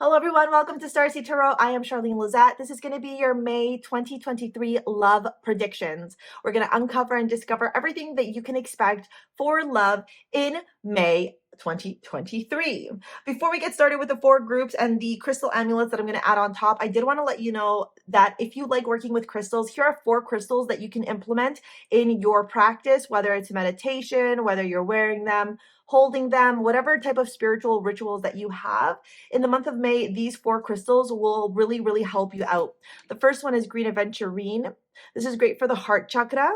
Hello everyone, welcome to StarSea Tarot. I am Charlene Lizette. This is going to be your May 2023 love predictions. We're going to uncover and discover everything that you can expect for love in May 2023. Before we get started with the 4 groups and the crystal amulets that I'm going to add on top, I did want to let you know that if you like working with crystals, here are 4 crystals that you can implement in your practice, whether it's meditation, whether you're wearing them, holding them, whatever type of spiritual rituals that you have. In the month of May, these 4 crystals will really help you out. The first one is green aventurine. This is great for the heart chakra.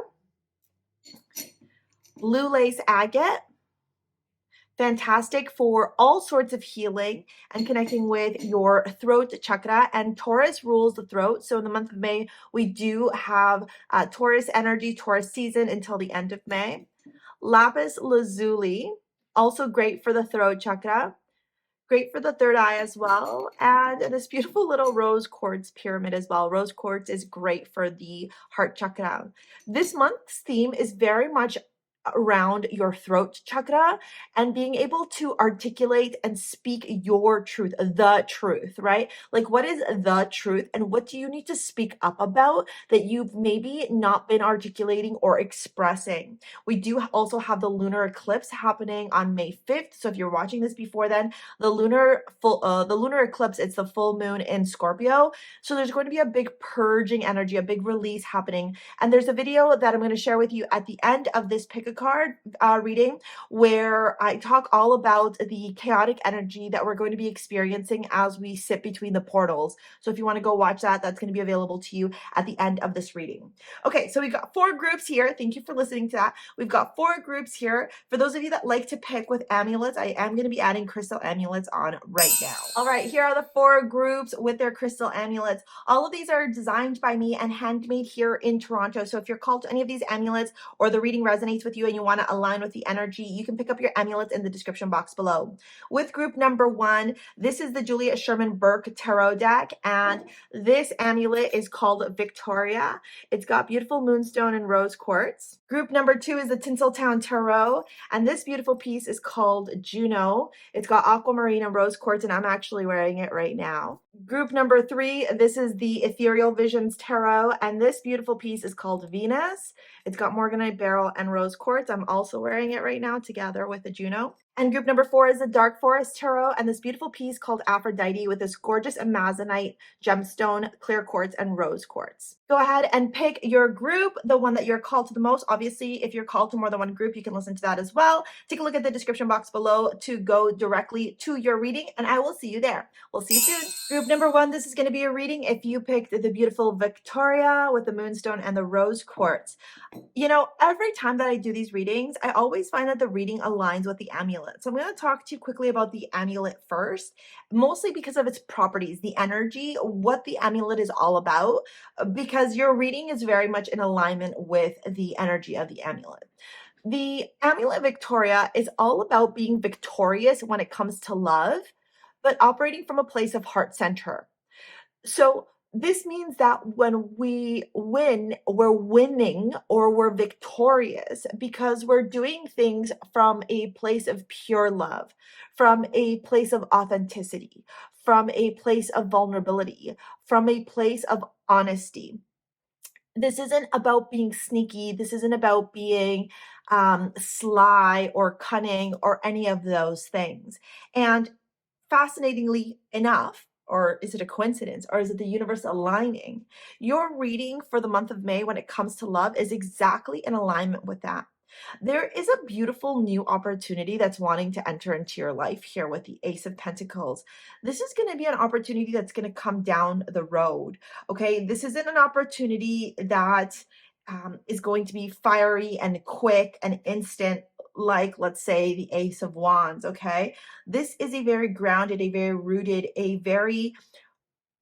Blue lace agate. Fantastic for all sorts of healing and connecting with your throat chakra. And Taurus rules the throat. So in the month of May, we do have Taurus energy, Taurus season until the end of May. Lapis lazuli, also great for the throat chakra. Great for the third eye as well. And this beautiful little rose quartz pyramid as well. Rose quartz is great for the heart chakra. This month's theme is very much around your throat chakra and being able to articulate and speak your truth, the truth, right? Like, what is the truth and what do you need to speak up about that you've maybe not been articulating or expressing? We do also have the lunar eclipse happening on May 5th. So if you're watching this before then, the lunar eclipse, it's the full moon in Scorpio. So there's going to be a big purging energy, a big release happening. And there's a video that I'm going to share with you at the end of this pick a card reading where I talk all about the chaotic energy that we're going to be experiencing as we sit between the portals. So if you want to go watch that, that's going to be available to you at the end of this reading. Okay, so we've got 4 groups here. Thank you for listening to that. We've got 4 groups here. For those of you that like to pick with amulets, I am going to be adding crystal amulets on right now. All right, here are the 4 groups with their crystal amulets. All of these are designed by me and handmade here in Toronto. So if you're called to any of these amulets or the reading resonates with you and you want to align with the energy, you can pick up your amulets in the description box below. With group number 1, this is the Julia Sherman Burke Tarot deck, and this amulet is called Victoria. It's got beautiful moonstone and rose quartz. Group number 2 is the Tinseltown Tarot, and this beautiful piece is called Juno. It's got aquamarine and rose quartz, and I'm actually wearing it right now. Group number 3, this is the Ethereal Visions Tarot, and this beautiful piece is called Venus. It's got morganite beryl and rose quartz. I'm also wearing it right now together with the Juno. And group number 4 is the Dark Forest Tarot, and this beautiful piece called Aphrodite with this gorgeous amazonite gemstone, clear quartz, and rose quartz. Go ahead and pick your group, the one that you're called to the most. Obviously, if you're called to more than one group, you can listen to that as well. Take a look at the description box below to go directly to your reading, and I will see you there. We'll see you soon. Group number 1, this is going to be a reading if you picked the beautiful Victoria with the moonstone and the rose quartz. You know, every time that I do these readings, I always find that the reading aligns with the amulet. So I'm going to talk to you quickly about the amulet first, mostly because of its properties, the energy, what the amulet is all about, because your reading is very much in alignment with the energy of the amulet. The amulet Victoria is all about being victorious when it comes to love, but operating from a place of heart center. So this means that when we win, we're winning or we're victorious because we're doing things from a place of pure love, from a place of authenticity, from a place of vulnerability, from a place of honesty. This isn't about being sneaky. This isn't about being sly or cunning or any of those things. And fascinatingly enough, or is it a coincidence, or is it the universe aligning? Your reading for the month of May when it comes to love is exactly in alignment with that. There is a beautiful new opportunity that's wanting to enter into your life here with the Ace of Pentacles. This is going to be an opportunity that's going to come down the road. Okay, this isn't an opportunity that is going to be fiery and quick and instant, like, let's say, the Ace of Wands, okay? This is a very grounded, a very rooted, a very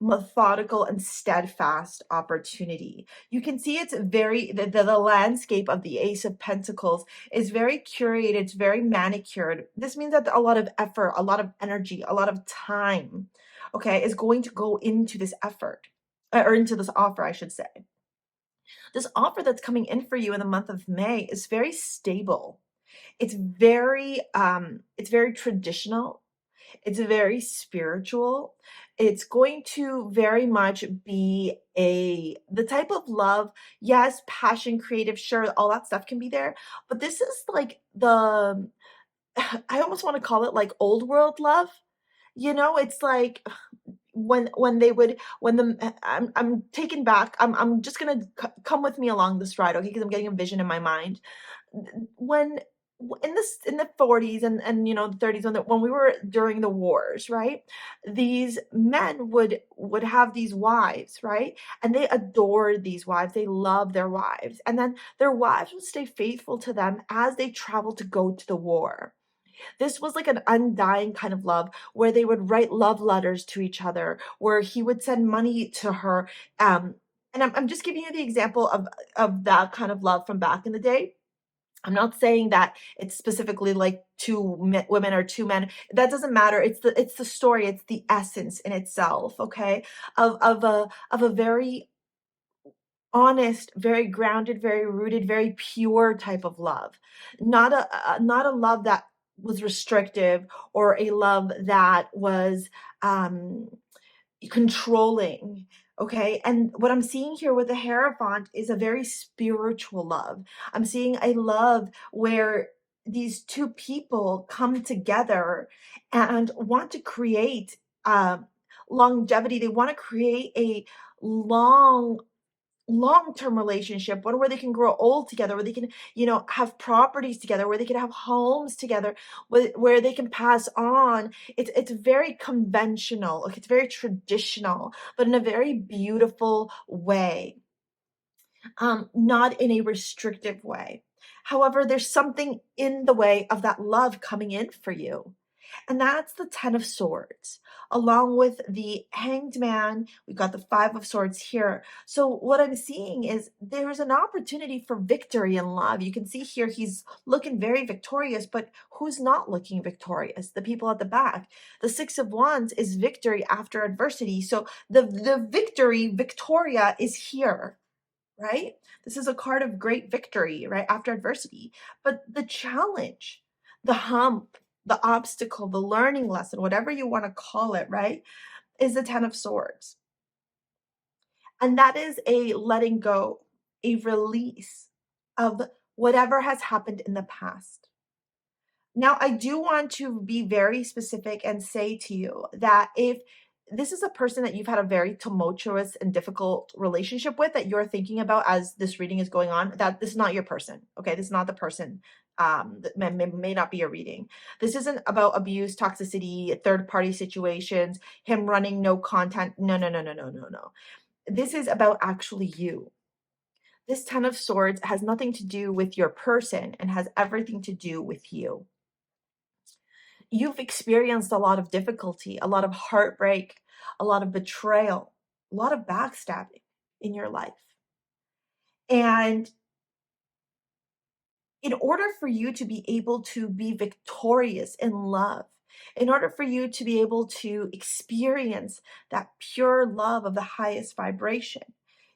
methodical and steadfast opportunity. You can see it's very, the landscape of the Ace of Pentacles is very curated, it's very manicured. This means that a lot of effort, a lot of energy, a lot of time, okay, is going to go into this effort, or into this offer, I should say. This offer that's coming in for you in the month of May is very stable. It's very traditional. It's very spiritual. It's going to very much be the type of love, yes, passion, creative, sure, all that stuff can be there, but this is like the I almost want to call it like old world love. It's like when they would when the I'm taken back. I'm just gonna come with me along this ride, okay? Because I'm getting a vision in my mind. When in the 40s and the 30s when we were during the wars, right? These men would have these wives, right? And they adored these wives. They loved their wives. And then their wives would stay faithful to them as they traveled to go to the war. This was like an undying kind of love where they would write love letters to each other, where he would send money to her. And I'm just giving you the example of that kind of love from back in the day. I'm not saying that it's specifically like women or two men. That doesn't matter. It's the story. It's the essence in itself. Okay, of a very honest, very grounded, very rooted, very pure type of love. Not a love that was restrictive or a love that was um controlling. Okay. And what I'm seeing here with the Hierophant is a very spiritual love. I'm seeing a love where these two people come together and want to create longevity. They want to create a long-term relationship, one where they can grow old together, where they can, have properties together, where they can have homes together, where they can pass on. It's very conventional, like it's very traditional, but in a very beautiful way, not in a restrictive way. However, there's something in the way of that love coming in for you. And that's the 10 of Swords, along with the Hanged Man. We've got the 5 of Swords here. So what I'm seeing is there's an opportunity for victory in love. You can see here he's looking very victorious, but who's not looking victorious? The people at the back. The 6 of Wands is victory after adversity. So the victory, Victoria, is here, right? This is a card of great victory, right? After adversity. But the challenge, the hump, the obstacle, the learning lesson, whatever you want to call it, right? Is the 10 of Swords. And that is a letting go, a release of whatever has happened in the past. Now, I do want to be very specific and say to you that if this is a person that you've had a very tumultuous and difficult relationship with that you're thinking about as this reading is going on, that this is not your person. Okay, this is not the person that may not be your reading. This isn't about abuse, toxicity, third party situations, him running no content. No, no, no, no, no, no, no. This is about actually you. This 10 of Swords has nothing to do with your person and has everything to do with you. You've experienced a lot of difficulty, a lot of heartbreak, a lot of betrayal, a lot of backstabbing in your life. And in order for you to be able to be victorious in love, in order for you to be able to experience that pure love of the highest vibration,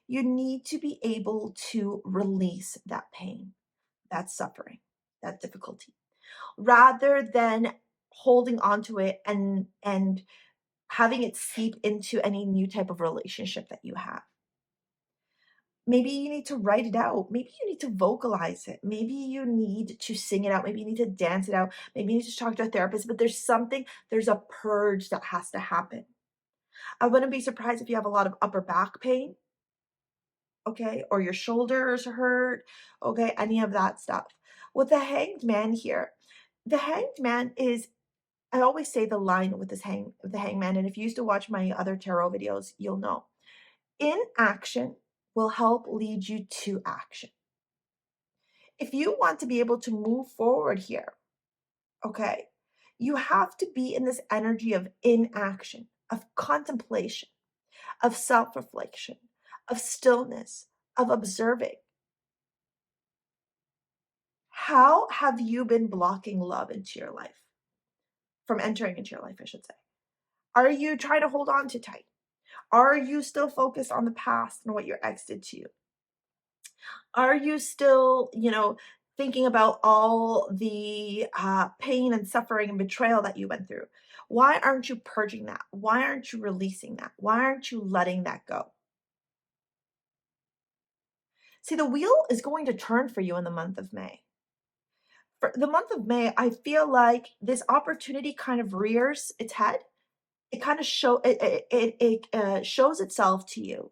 you need to be able to release that pain, that suffering, that difficulty, rather than holding on to it and having it seep into any new type of relationship that you have. Maybe you need to write it out. Maybe you need to vocalize it. Maybe you need to sing it out. Maybe you need to dance it out. Maybe you need to talk to a therapist, but there's a purge that has to happen. I wouldn't be surprised if you have a lot of upper back pain, okay, or your shoulders hurt, okay, any of that stuff. With the Hanged Man here, the Hanged Man is, I always say the line with the hangman, and if you used to watch my other tarot videos, you'll know. Inaction will help lead you to action. If you want to be able to move forward here, okay, you have to be in this energy of inaction, of contemplation, of self-reflection, of stillness, of observing. How have you been blocking love into your life? From entering into your life, I should say. Are you trying to hold on too tight? Are you still focused on the past and what your ex did to you? Are you still, thinking about all the pain and suffering and betrayal that you went through? Why aren't you purging that? Why aren't you releasing that? Why aren't you letting that go? See, the wheel is going to turn for you in the month of May. For the month of May, I feel like this opportunity kind of rears its head. It kind of shows itself to you.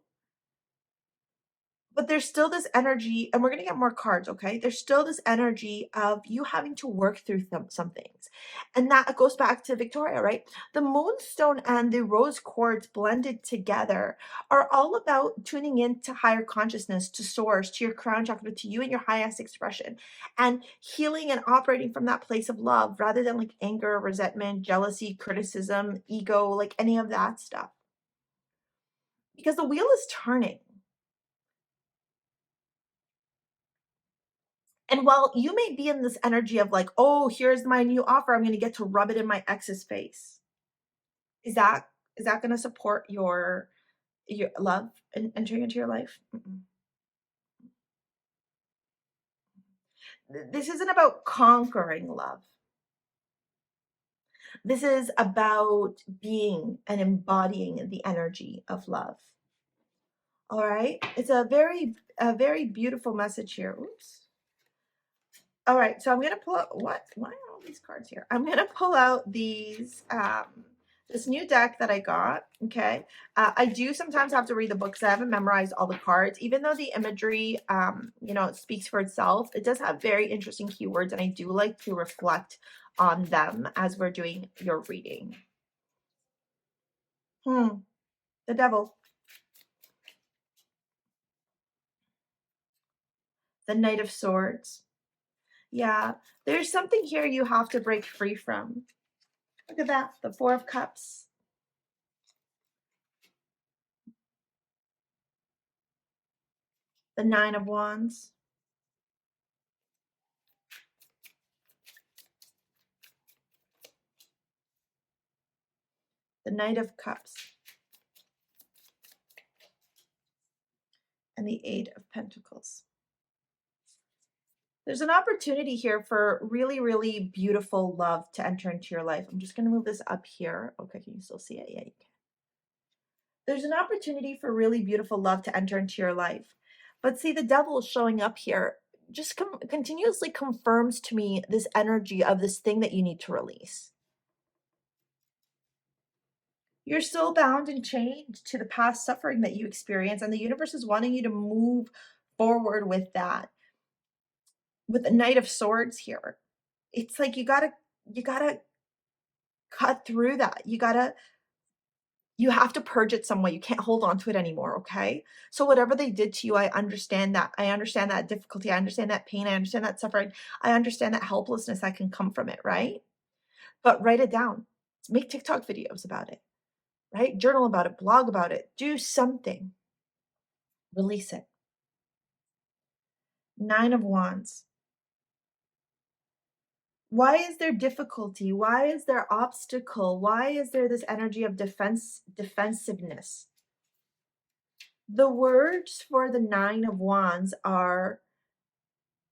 But there's still this energy, and we're going to get more cards, okay? There's still this energy of you having to work through some things. And that goes back to Victoria, right? The moonstone and the rose quartz blended together are all about tuning into higher consciousness, to source, to your crown chakra, to you and your highest expression, and healing and operating from that place of love rather than like anger, resentment, jealousy, criticism, ego, like any of that stuff. Because the wheel is turning. And while you may be in this energy of like, oh, here's my new offer, I'm going to get to rub it in my ex's face. Is that going to support your love and entering into your life? Mm-mm. This isn't about conquering love. This is about being and embodying the energy of love. All right? It's a very beautiful message here. Oops. All right, so I'm gonna pull out why are all these cards here? I'm gonna pull out these this new deck that I got. Okay, I do sometimes have to read the books. I haven't memorized all the cards, even though the imagery, it speaks for itself. It does have very interesting keywords, and I do like to reflect on them as we're doing your reading. The Devil, the Knight of Swords. Yeah, there's something here you have to break free from. Look at that, the Four of Cups. The Nine of Wands. The Knight of Cups. And the Eight of Pentacles. There's an opportunity here for really, really beautiful love to enter into your life. I'm just going to move this up here. Okay, can you still see it? Yeah, you can. There's an opportunity for really beautiful love to enter into your life. But see, the Devil showing up here just continuously confirms to me this energy of this thing that you need to release. You're still bound and chained to the past suffering that you experienced, and the universe is wanting you to move forward with that. With the Knight of Swords here, it's like you gotta cut through that. You have to purge it some way. You can't hold on to it anymore, okay? So whatever they did to you, I understand that. I understand that difficulty. I understand that pain. I understand that suffering. I understand that helplessness that can come from it, right? But write it down. Make TikTok videos about it, right? Journal about it, blog about it, do something. Release it. Nine of Wands. Why is there difficulty? Why is there obstacle? Why is there this energy of defensiveness? The words for the Nine of Wands are,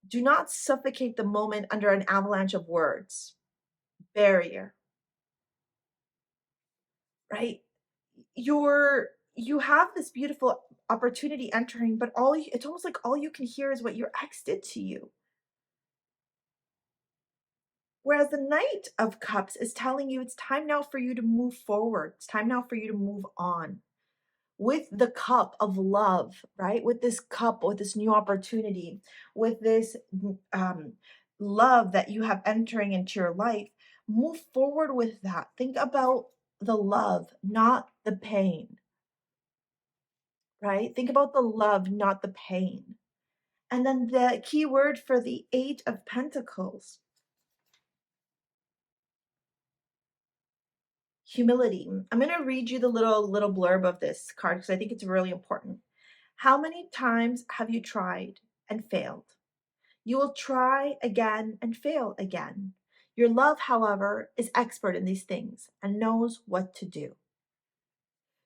do not suffocate the moment under an avalanche of words. Barrier. Right? You have this beautiful opportunity entering, but it's almost like all you can hear is what your ex did to you. Whereas the Knight of Cups is telling you it's time now for you to move forward. It's time now for you to move on with the cup of love, right? With this cup, with this new opportunity, with this love that you have entering into your life. Move forward with that. Think about the love, not the pain, right? Think about the love, not the pain. And then the key word for the Eight of Pentacles. Humility. I'm going to read you the little blurb of this card because I think it's really important. How many times have you tried and failed? You will try again and fail again. Your love, however, is expert in these things and knows what to do.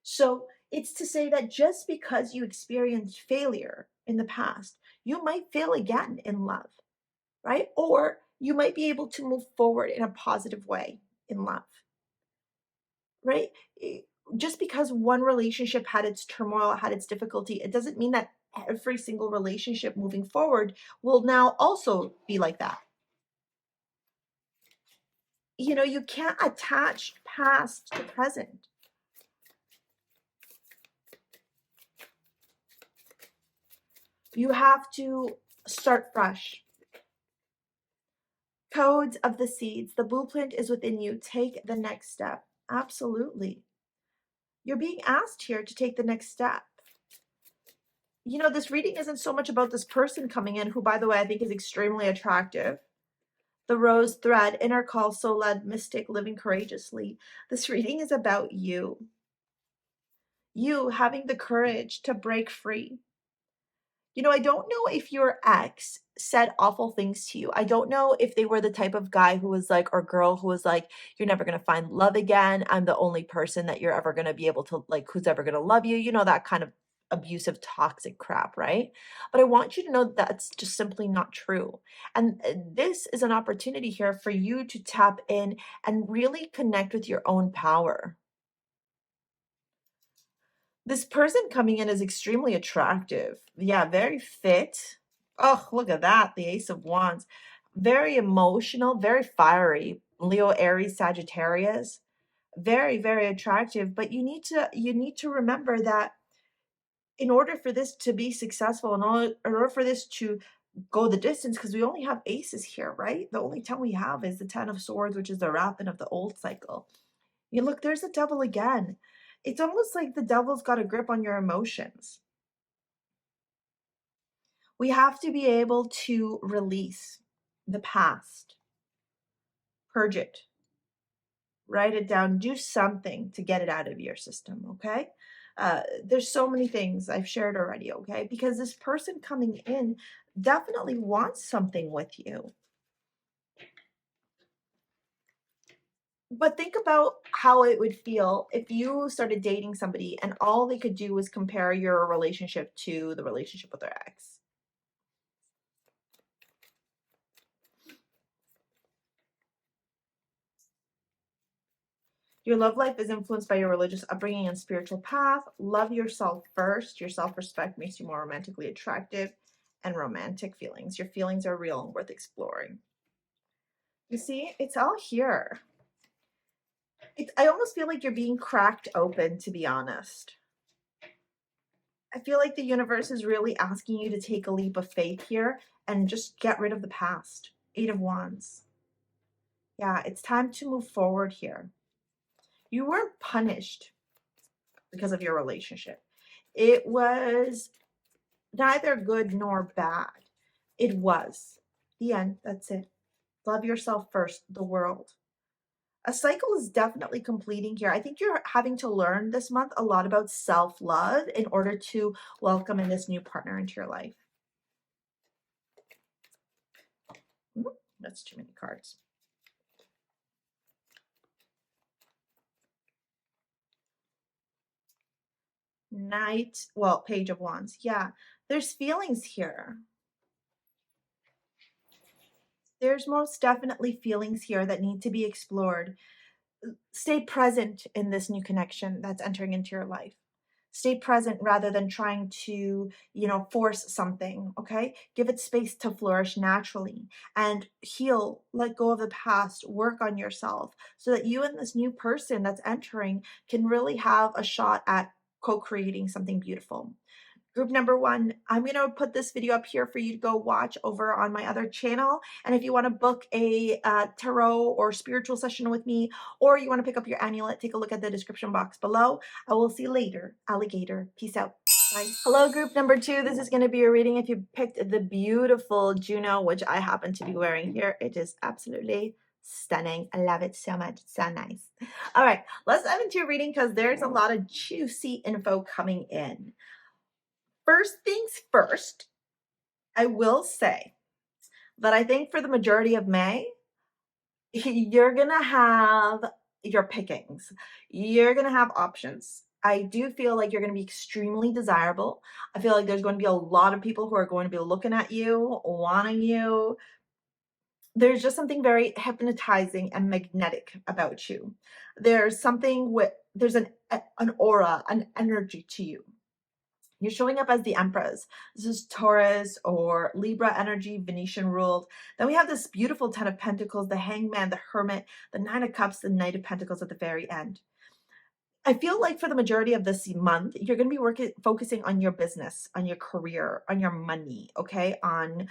So it's to say that just because you experienced failure in the past, you might fail again in love, right? Or you might be able to move forward in a positive way in love. right? Just because one relationship had its turmoil, had its difficulty, it doesn't mean that every single relationship moving forward will now also be like that. You know, you can't attach past to present. You have to start fresh. Codes of the seeds. The blueprint is within you. Take the next step. Absolutely. You're being asked here to take the next step. You know, this reading isn't so much about this person coming in, who, by the way, I think is extremely attractive. The rose thread, inner call, soul led, mystic, living courageously. This reading is about you. You having the courage to break free. You know, I don't know if your ex said awful things to you. I don't know if they were the type of guy who was like, or girl who was like, you're never going to find love again. I'm the only person that you're ever going to be able to, like, who's ever going to love you. You know, that kind of abusive, toxic crap, right? But I want you to know that that's just simply not true. And this is an opportunity here for you to tap in and really connect with your own power. This person coming in is extremely attractive. Yeah, very fit. Oh, look at that. The Ace of Wands. Very emotional, very fiery. Leo, Aries, Sagittarius. Very, very attractive. But you need to remember that in order for this to be successful, in order for this to go the distance, because we only have aces here, right? The only 10 we have is the 10 of Swords, which is the wrapping of the old cycle. You look, there's the devil again. It's almost like the devil's got a grip on your emotions. We have to be able to release the past, purge it, write it down, do something to get it out of your system, okay? There's so many things I've shared already, okay? Because this person coming in definitely wants something with you. But think about how it would feel if you started dating somebody and all they could do was compare your relationship to the relationship with their ex. Your love life is influenced by your religious upbringing and spiritual path. Love yourself first. Your self-respect makes you more romantically attractive, and romantic feelings. Your feelings are real and worth exploring. You see, it's all here. I almost feel like you're being cracked open, to be honest. I feel like the universe is really asking you to take a leap of faith here and just get rid of the past. Eight of Wands. Yeah, it's time to move forward here. You weren't punished because of your relationship. It was neither good nor bad. It was. The end. That's it. Love yourself first, the world. A cycle is definitely completing here. I think you're having to learn this month a lot about self-love in order to welcome in this new partner into your life. That's too many cards. Page of Wands. Yeah, there's feelings here. There's most definitely feelings here that need to be explored. Stay present in this new connection that's entering into your life. Stay present rather than trying to, force something, okay? Give it space to flourish naturally and heal, let go of the past, work on yourself so that you and this new person that's entering can really have a shot at co-creating something beautiful. Group number one, I'm going to put this video up here for you to go watch over on my other channel. And if you want to book a tarot or spiritual session with me, or you want to pick up your amulet, take a look at the description box below. I will see you later, alligator. Peace out. Bye. Hello, group number two. This is going to be a reading if you picked the beautiful Juno, which I happen to be wearing here. It is absolutely stunning. I love it so much. It's so nice. All right, let's dive into a reading because there's a lot of juicy info coming in. First things first, I will say that I think for the majority of May, you're going to have your pickings. You're going to have options. I do feel like you're going to be extremely desirable. I feel like there's going to be a lot of people who are going to be looking at you, wanting you. there's just something very hypnotizing and magnetic about you. There's something with, there's an aura, an energy to you. You're showing up as the Empress. This is Taurus or Libra energy, Venetian ruled. Then we have this beautiful Ten of Pentacles, the Hangman, the Hermit, the Nine of Cups, the Knight of Pentacles at the very end. I feel like for the majority of this month, you're going to be focusing on your business, on your career, on your money, okay? On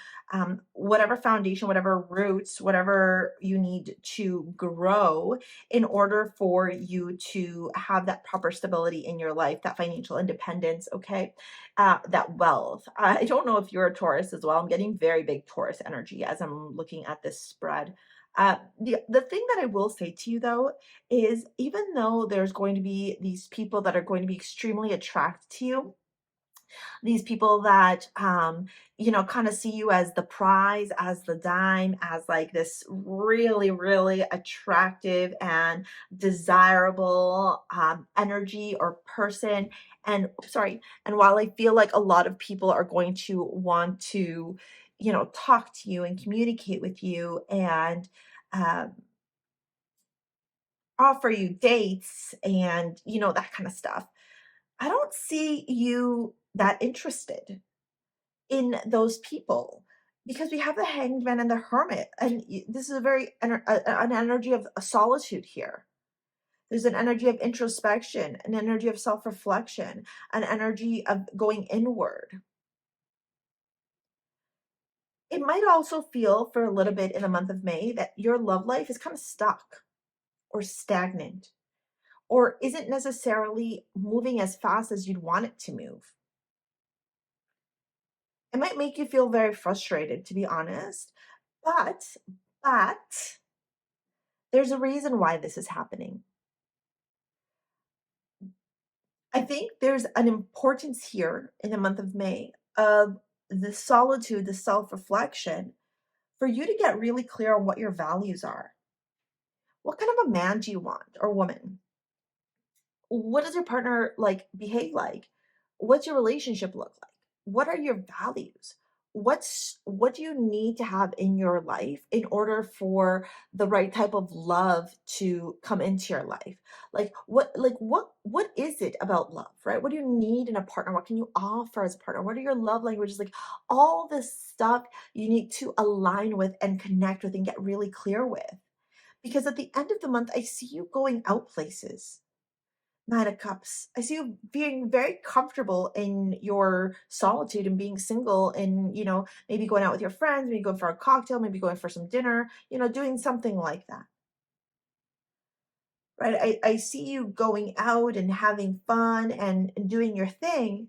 whatever foundation, whatever roots, whatever you need to grow in order for you to have that proper stability in your life, that financial independence, okay? That wealth. I don't know if you're a Taurus as well. I'm getting very big Taurus energy as I'm looking at this spread. The thing that I will say to you though is, even though there's going to be these people that are going to be extremely attracted to you, these people that kind of see you as the prize, as the dime, as like this really, really attractive and desirable energy or person. And sorry, and while I feel like a lot of people are going to want to, talk to you and communicate with you and um, offer you dates and that kind of stuff, I don't see you that interested in those people, because we have the Hanged Man and the Hermit, and this is a very an energy of solitude here. There's an energy of introspection, an energy of self-reflection, an energy of going inward. It might also feel for a little bit in the month of May that your love life is kind of stuck or stagnant, or isn't necessarily moving as fast as you'd want it to move. It might make you feel very frustrated, to be honest, but there's a reason why this is happening. I think there's an importance here in the month of May of the solitude, the self-reflection, for you to get really clear on what your values are. What kind of a man do you want, or woman? What does your partner behave like? What's your relationship look like? What are your values? What do you need to have in your life in order for the right type of love to come into your life? What is it about love, right? What do you need in a partner? What can you offer as a partner? What are your love languages? Like, all this stuff you need to align with and connect with and get really clear with. Because at the end of the month, I see you going out places. Nine of Cups. I see you being very comfortable in your solitude and being single and, maybe going out with your friends, maybe going for a cocktail, maybe going for some dinner, doing something like that. Right? I see you going out and having fun and doing your thing.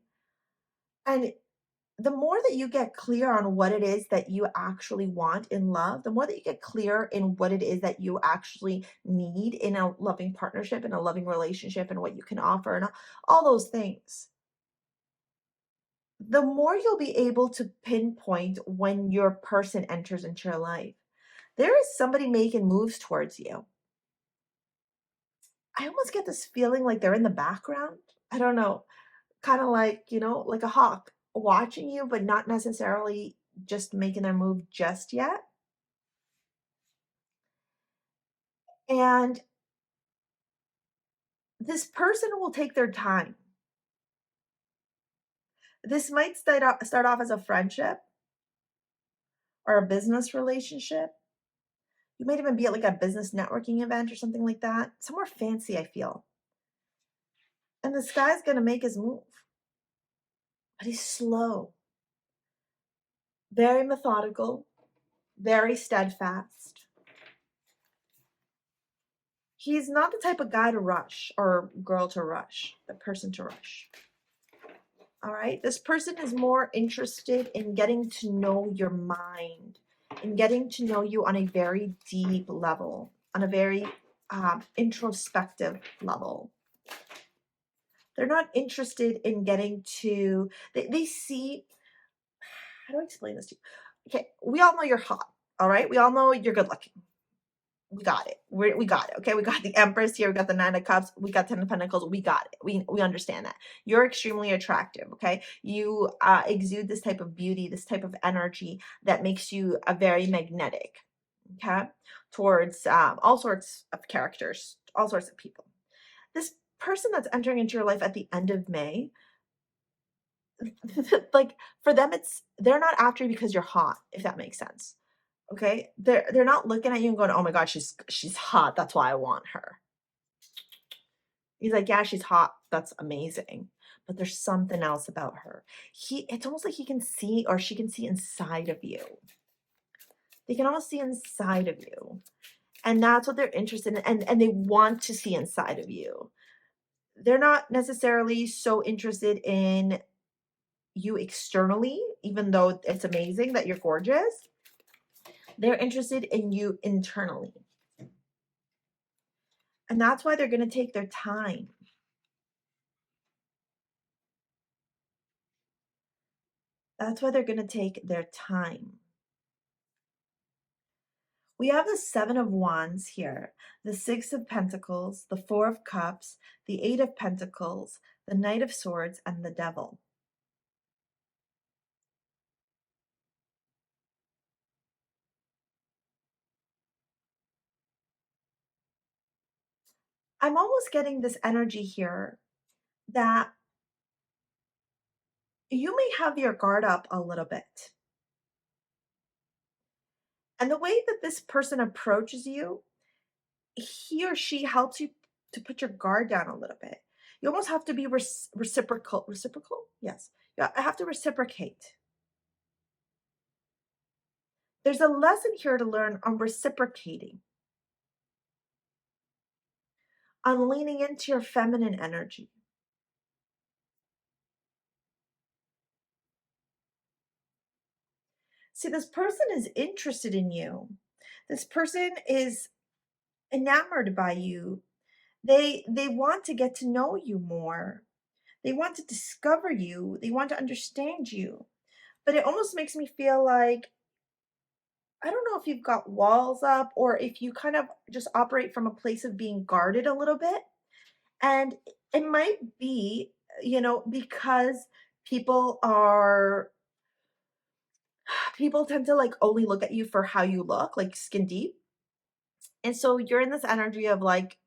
And the more that you get clear on what it is that you actually want in love, the more that you get clear in what it is that you actually need in a loving partnership, in a loving relationship, and what you can offer, and all those things, the more you'll be able to pinpoint when your person enters into your life. There is somebody making moves towards you. I almost get this feeling like they're in the background. I don't know, kind of like, like a hawk watching you, but not necessarily just making their move just yet. And this person will take their time. This might start off as a friendship or a business relationship. You might even be at like a business networking event or something like that. Somewhere fancy, I feel. And this guy's going to make his move. But he's slow, very methodical, very steadfast. He's not the type of guy to rush or girl to rush, the person to rush. All right. This person is more interested in getting to know your mind, in getting to know you on a very deep level, on a very introspective level. They're not interested in getting to, they see, how do I explain this to you? Okay. We all know you're hot. All right. We all know you're good looking. We got it. We got it. Okay. We got the Empress here. We got the Nine of Cups. We got Ten of Pentacles. We got it. We understand that. You're extremely attractive. Okay. You exude this type of beauty, this type of energy that makes you a very magnetic. okay, towards all sorts of characters, all sorts of people. This person that's entering into your life at the end of May, like for them, they're not after you because you're hot, if that makes sense. Okay, they're not looking at you and going, "Oh my God, she's hot. That's why I want her." He's like, "Yeah, she's hot. That's amazing." But there's something else about her. It's almost like he can see or she can see inside of you. They can almost see inside of you. And that's what they're interested in. And they want to see inside of you. They're not necessarily so interested in you externally, even though it's amazing that you're gorgeous. They're interested in you internally. And that's why they're going to take their time. That's why they're going to take their time. We have the Seven of Wands here, the Six of Pentacles, the Four of Cups, the Eight of Pentacles, the Knight of Swords, and the Devil. I'm almost getting this energy here that you may have your guard up a little bit. And the way that this person approaches you, he or she helps you to put your guard down a little bit. You almost have to be reciprocal. Reciprocal? Yes. Yeah, I have to reciprocate. There's a lesson here to learn on reciprocating, on leaning into your feminine energy. See, this person is interested in you. This person is enamored by you. They want to get to know you more. They want to discover you. They want to understand you. But it almost makes me feel like I don't know if you've got walls up or if you kind of just operate from a place of being guarded a little bit. And it might be, because people are people tend to like only look at you for how you look, like skin deep. And so you're in this energy of like,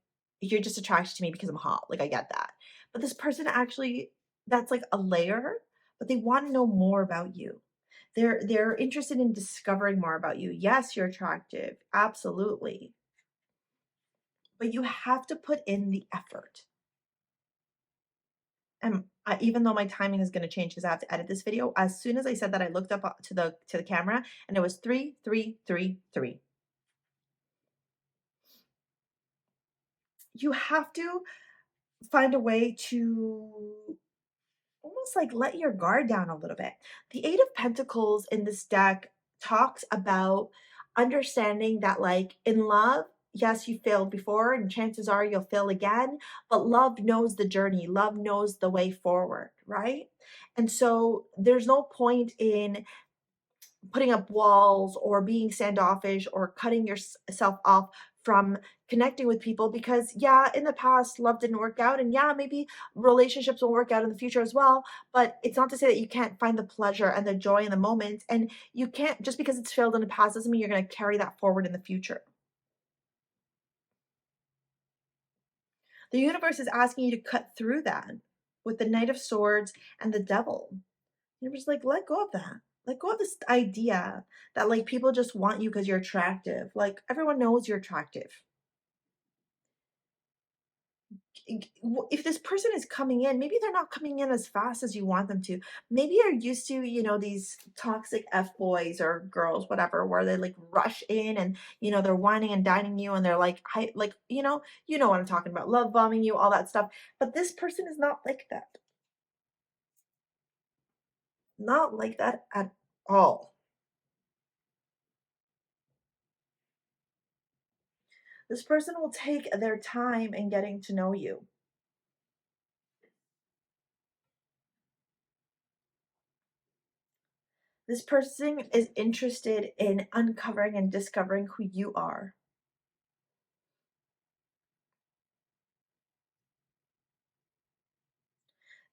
you're just attracted to me because I'm hot. Like I get that. But this person actually, that's like a layer, but they want to know more about you. They're interested in discovering more about you. Yes, you're attractive. Absolutely. But you have to put in the effort. And even though my timing is going to change because I have to edit this video, as soon as I said that, I looked up to the camera and it was 3, 3, 3, 3. You have to find a way to almost like let your guard down a little bit. The Eight of Pentacles in this deck talks about understanding that, like in love, yes, you failed before, and chances are you'll fail again, but love knows the journey, love knows the way forward, right? And so there's no point in putting up walls or being standoffish or cutting yourself off from connecting with people because yeah, in the past love didn't work out, and yeah, maybe relationships will work out in the future as well, but it's not to say that you can't find the pleasure and the joy in the moment, and you can't, just because it's failed in the past doesn't mean you're going to carry that forward in the future. The universe is asking you to cut through that with the Knight of Swords and the Devil. You're just like, let go of that. Let go of this idea that like people just want you because you're attractive. Like everyone knows you're attractive. If this person is coming in, maybe they're not coming in as fast as you want them to. Maybe you're used to, these toxic F boys or girls, whatever, where they like rush in and, they're whining and dining you and they're like, you know what I'm talking about, love bombing you, all that stuff. But this person is not like that. Not like that at all. This person will take their time in getting to know you. This person is interested in uncovering and discovering who you are.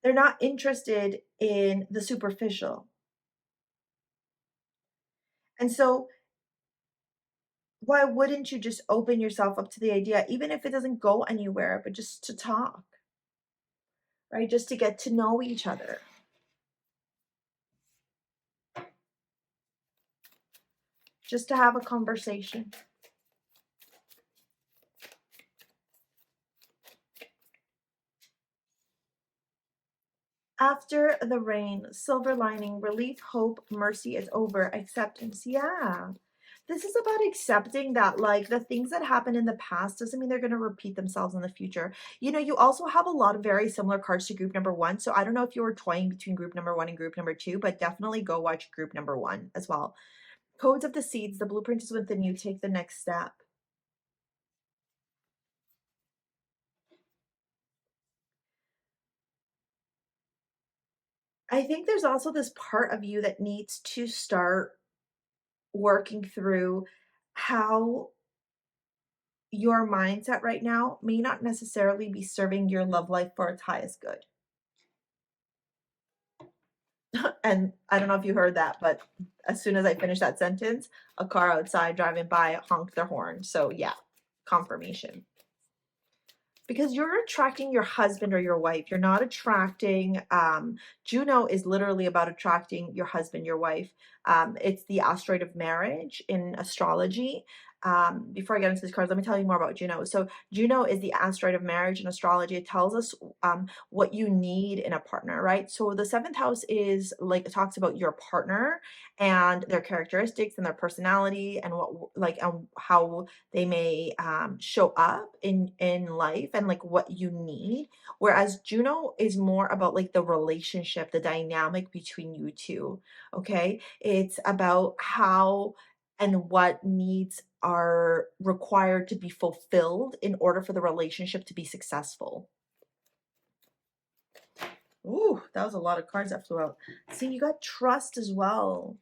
They're not interested in the superficial. And so why wouldn't you just open yourself up to the idea, even if it doesn't go anywhere, but just to talk, right? Just to get to know each other. Just to have a conversation. After the rain, silver lining, relief, hope, mercy is over, acceptance. Yeah. This is about accepting that, like, the things that happen in the past doesn't mean they're going to repeat themselves in the future. You know, you also have a lot of very similar cards to group number one. So I don't know if you were toying between group number one and group number two, but definitely go watch group number one as well. Codes of the seeds, the blueprint is within you. Take the next step. I think there's also this part of you that needs to start working through how your mindset right now may not necessarily be serving your love life for its highest good. And I don't know if you heard that, but as soon as I finished that sentence, a car outside driving by honked their horn. So yeah, confirmation. Because you're attracting your husband or your wife. You're not attracting, Juno is literally about attracting your husband, your wife. It's the asteroid of marriage in astrology. Before I get into these cards, let me tell you more about Juno. So Juno is the asteroid of marriage in astrology. It tells us what you need in a partner, right? So the seventh house is like, it talks about your partner and their characteristics and their personality and what, like, how they may show up in life and like what you need, whereas Juno is more about like the relationship, the dynamic between you two. Okay, it's about how and what needs are required to be fulfilled in order for the relationship to be successful. Ooh, that was a lot of cards that flew out. See, you got trust as well.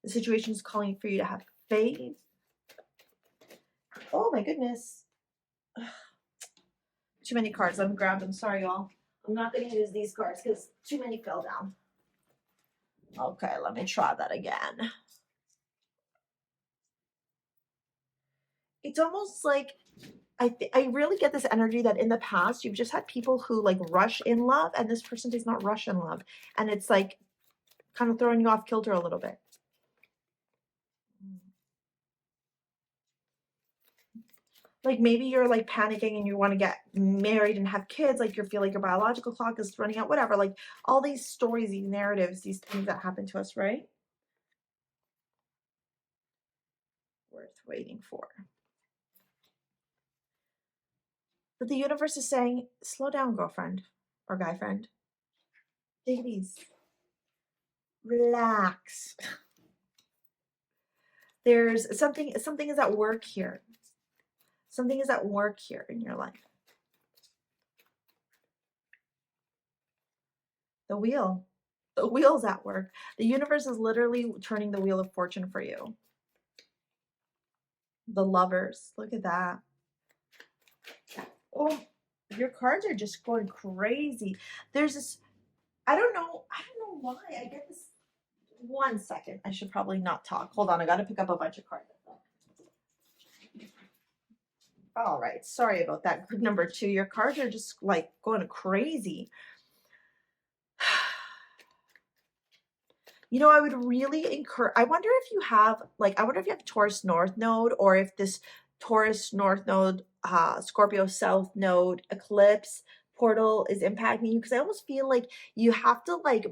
The situation is calling for you to have faith. Oh my goodness. Too many cards. Let me grab them. Sorry, y'all. I'm not going to use these cards because too many fell down. Okay, let me try that again. It's almost like I really get this energy that in the past you've just had people who like rush in love, and this person does not rush in love, and it's like kind of throwing you off kilter a little bit. Like maybe you're like panicking and you want to get married and have kids, like you feel like your biological clock is running out, whatever, like all these stories, these narratives, these things that happen to us, right? Worth waiting for. But the universe is saying, slow down, girlfriend or guy friend. Take it easy. Relax. There's something is at work here. Something is at work here in your life. The wheel. The wheel's at work. The universe is literally turning the wheel of fortune for you. The lovers. Look at that. Oh, your cards are just going crazy. There's this, I don't know why. I get this. 1 second. I should probably not talk. Hold on. I got to pick up a bunch of cards. All right. Sorry about that. Group number 2. Your cards are just like going crazy. You know, I would really encourage, I wonder if you have Taurus North Node, or if this Taurus North Node, Scorpio South Node eclipse portal is impacting you, because I almost feel like you have to like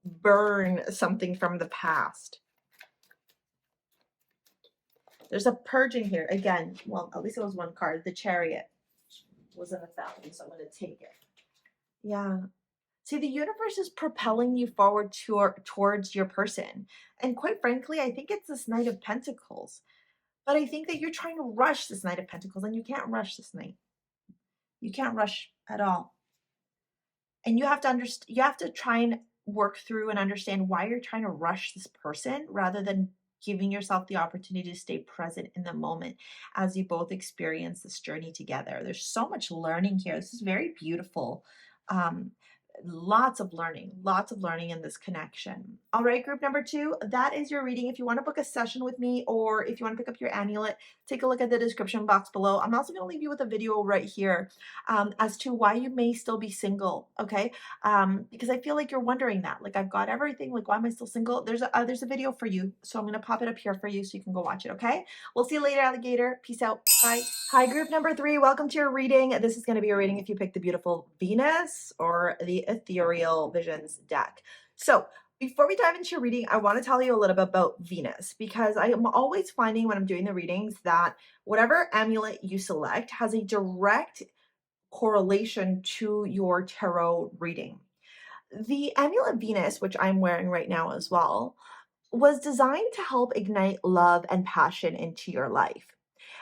burn something from the past. There's a purging here. Again, well, at least it was one card. The Chariot was in 1,000, so I'm going to take it. Yeah. See, the universe is propelling you forward towards your person. And quite frankly, I think it's this Knight of Pentacles. But I think that you're trying to rush this Knight of Pentacles, and you can't rush this Knight. You can't rush at all. And you have to understand, you have to try and work through and understand why you're trying to rush this person, rather than giving yourself the opportunity to stay present in the moment as you both experience this journey together. There's so much learning here. This is very beautiful. lots of learning in this connection. All right, group number 2, that is your reading. If you want to book a session with me or if you want to pick up your amulet, take a look at the description box below. I'm also going to leave you with a video right here as to why you may still be single, okay? Because I feel like you're wondering that. Like, I've got everything. Like, why am I still single? There's a video for you. So I'm going to pop it up here for you so you can go watch it, okay? We'll see you later, alligator. Peace out. Bye. Hi, group number 3. Welcome to your reading. This is going to be a reading if you pick the beautiful Venus or the Ethereal Visions deck. So before we dive into your reading, I want to tell you a little bit about Venus because I am always finding when I'm doing the readings that whatever amulet you select has a direct correlation to your tarot reading. The amulet Venus, which I'm wearing right now as well, was designed to help ignite love and passion into your life.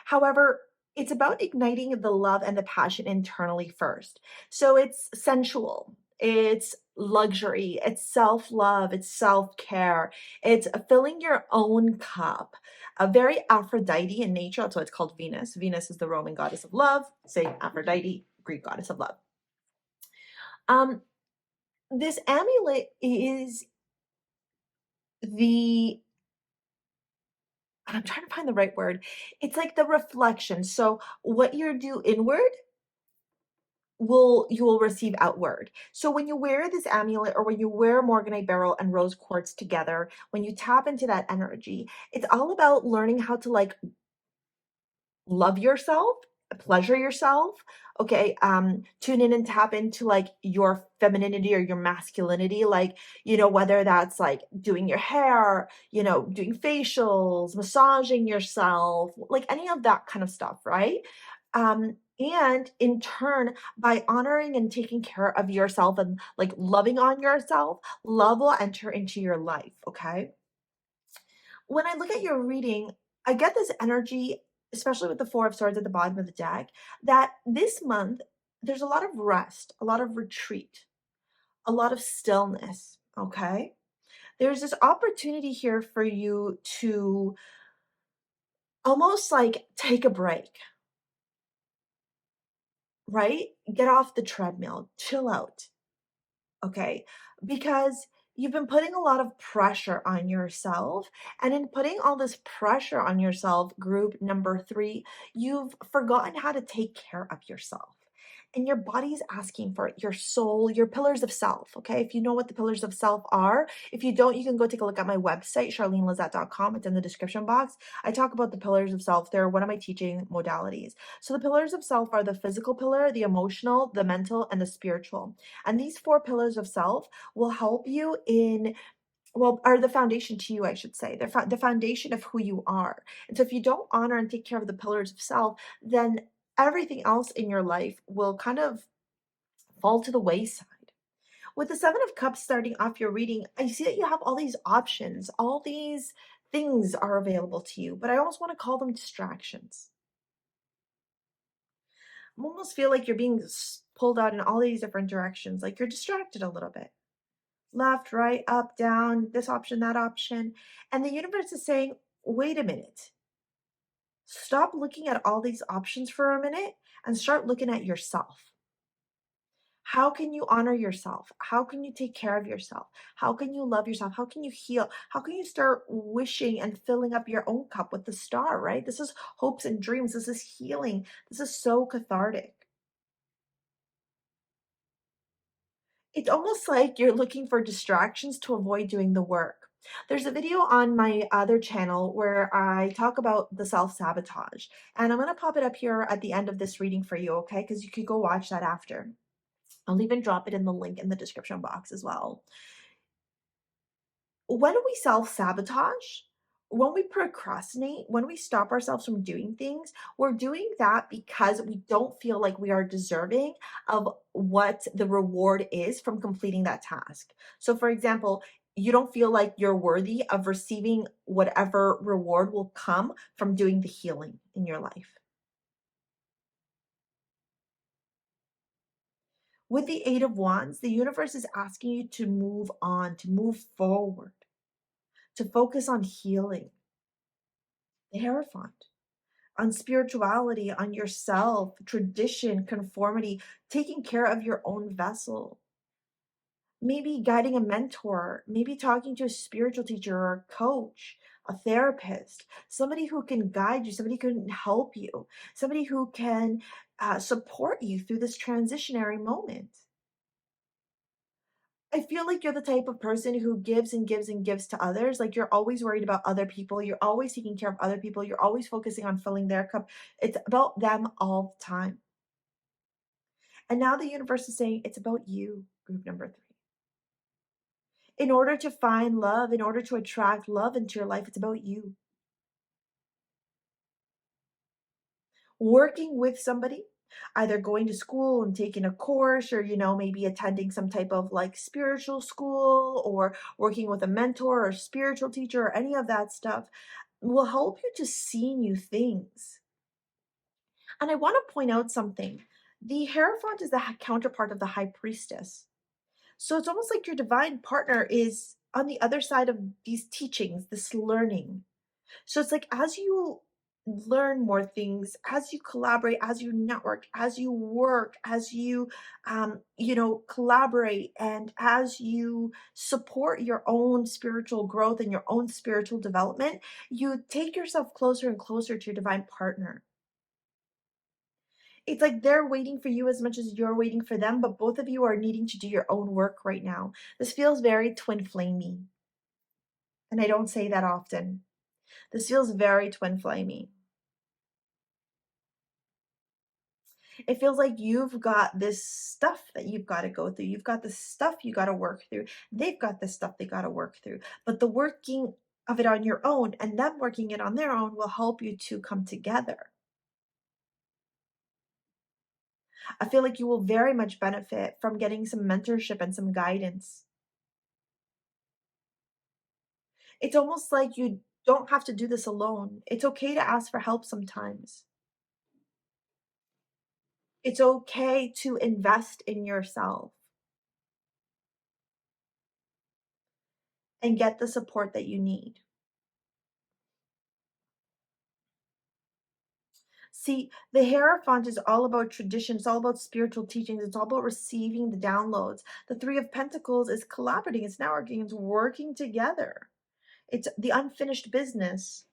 However, it's about igniting the love and the passion internally first. So it's sensual, it's luxury, it's self love, it's self care, it's filling your own cup. A very Aphrodite in nature, that's why it's called Venus. Venus is the Roman goddess of love, say Aphrodite, Greek goddess of love. This amulet is the I'm trying to find the right word. It's like the reflection. So what you do inward you will receive outward. So when you wear this amulet or when you wear morganite beryl and rose quartz together, when you tap into that energy, it's all about learning how to like love yourself, pleasure yourself, okay? Tune in and tap into like your femininity or your masculinity, like, whether that's like doing your hair, doing facials, massaging yourself, like any of that kind of stuff, right? And in turn, by honoring and taking care of yourself and like loving on yourself, love will enter into your life, okay? When I look at your reading, I get this energy, especially with the Four of Swords at the bottom of the deck, that this month there's a lot of rest, a lot of retreat, a lot of stillness. Okay. There's this opportunity here for you to almost like take a break, right? Get off the treadmill, chill out. Okay. Because you've been putting a lot of pressure on yourself. And in putting all this pressure on yourself, group number 3, you've forgotten how to take care of yourself. And your body's asking for it, your soul, your pillars of self. Okay. If you know what the pillars of self are, if you don't, you can go take a look at my website, charlenelizette.com. It's in the description box. I talk about the pillars of self. They're one of my teaching modalities. So the pillars of self are the physical pillar, the emotional, the mental, and the spiritual. And these 4 pillars of self will help you are the foundation to you, I should say. They're the foundation of who you are. And so if you don't honor and take care of the pillars of self, then everything else in your life will kind of fall to the wayside. With the 7 of Cups starting off your reading, I see that you have all these options, all these things are available to you, but I almost want to call them distractions. I almost feel like you're being pulled out in all these different directions, like you're distracted a little bit. Left, right, up, down, this option, that option. And the universe is saying, wait a minute. Stop looking at all these options for a minute and start looking at yourself. How can you honor yourself? How can you take care of yourself? How can you love yourself? How can you heal? How can you start wishing and filling up your own cup with the star, right? This is hopes and dreams. This is healing. This is so cathartic. It's almost like you're looking for distractions to avoid doing the work. There's a video on my other channel where I talk about the self-sabotage, and I'm going to pop it up here at the end of this reading for you, okay? Because you could go watch that after. I'll even drop it in the link in the description box as well. When we self-sabotage, when we procrastinate, when we stop ourselves from doing things, we're doing that because we don't feel like we are deserving of what the reward is from completing that task. So, for example, you don't feel like you're worthy of receiving whatever reward will come from doing the healing in your life. With the Eight of Wands, the universe is asking you to move on, to move forward, to focus on healing, the Hierophant, on spirituality, on yourself, tradition, conformity, taking care of your own vessel. maybe guiding a mentor, maybe talking to a spiritual teacher or a coach, a therapist, somebody who can guide you, somebody who can help you, somebody who can support you through this transitionary moment. I feel like you're the type of person who gives and gives and gives to others. Like you're always worried about other people. You're always taking care of other people. You're always focusing on filling their cup. It's about them all the time. And now the universe is saying it's about you, group number three. In order to find love, in order to attract love into your life, it's about you. Working with somebody, either going to school and taking a course or, maybe attending some type of like spiritual school or working with a mentor or spiritual teacher or any of that stuff will help you to see new things. And I want to point out something. The Hierophant is the counterpart of the High Priestess. So it's almost like your divine partner is on the other side of these teachings, this learning. So it's like as you learn more things, as you collaborate, as you network, as you work, as you, collaborate, and as you support your own spiritual growth and your own spiritual development, you take yourself closer and closer to your divine partner. It's like they're waiting for you as much as you're waiting for them, but both of you are needing to do your own work right now. This feels very twin flamey, and I don't say that often. This feels very twin flamey. It feels like you've got this stuff that you've got to go through. You've got this stuff you got to work through. They've got this stuff they got to work through. But the working of it on your own and them working it on their own will help you to come together. I feel like you will very much benefit from getting some mentorship and some guidance. It's almost like you don't have to do this alone. It's okay to ask for help sometimes. It's okay to invest in yourself and get the support that you need. See, the Hierophant is all about tradition. It's all about spiritual teachings. It's all about receiving the downloads. The Three of Pentacles is collaborating. It's networking. It's working together. It's the unfinished business.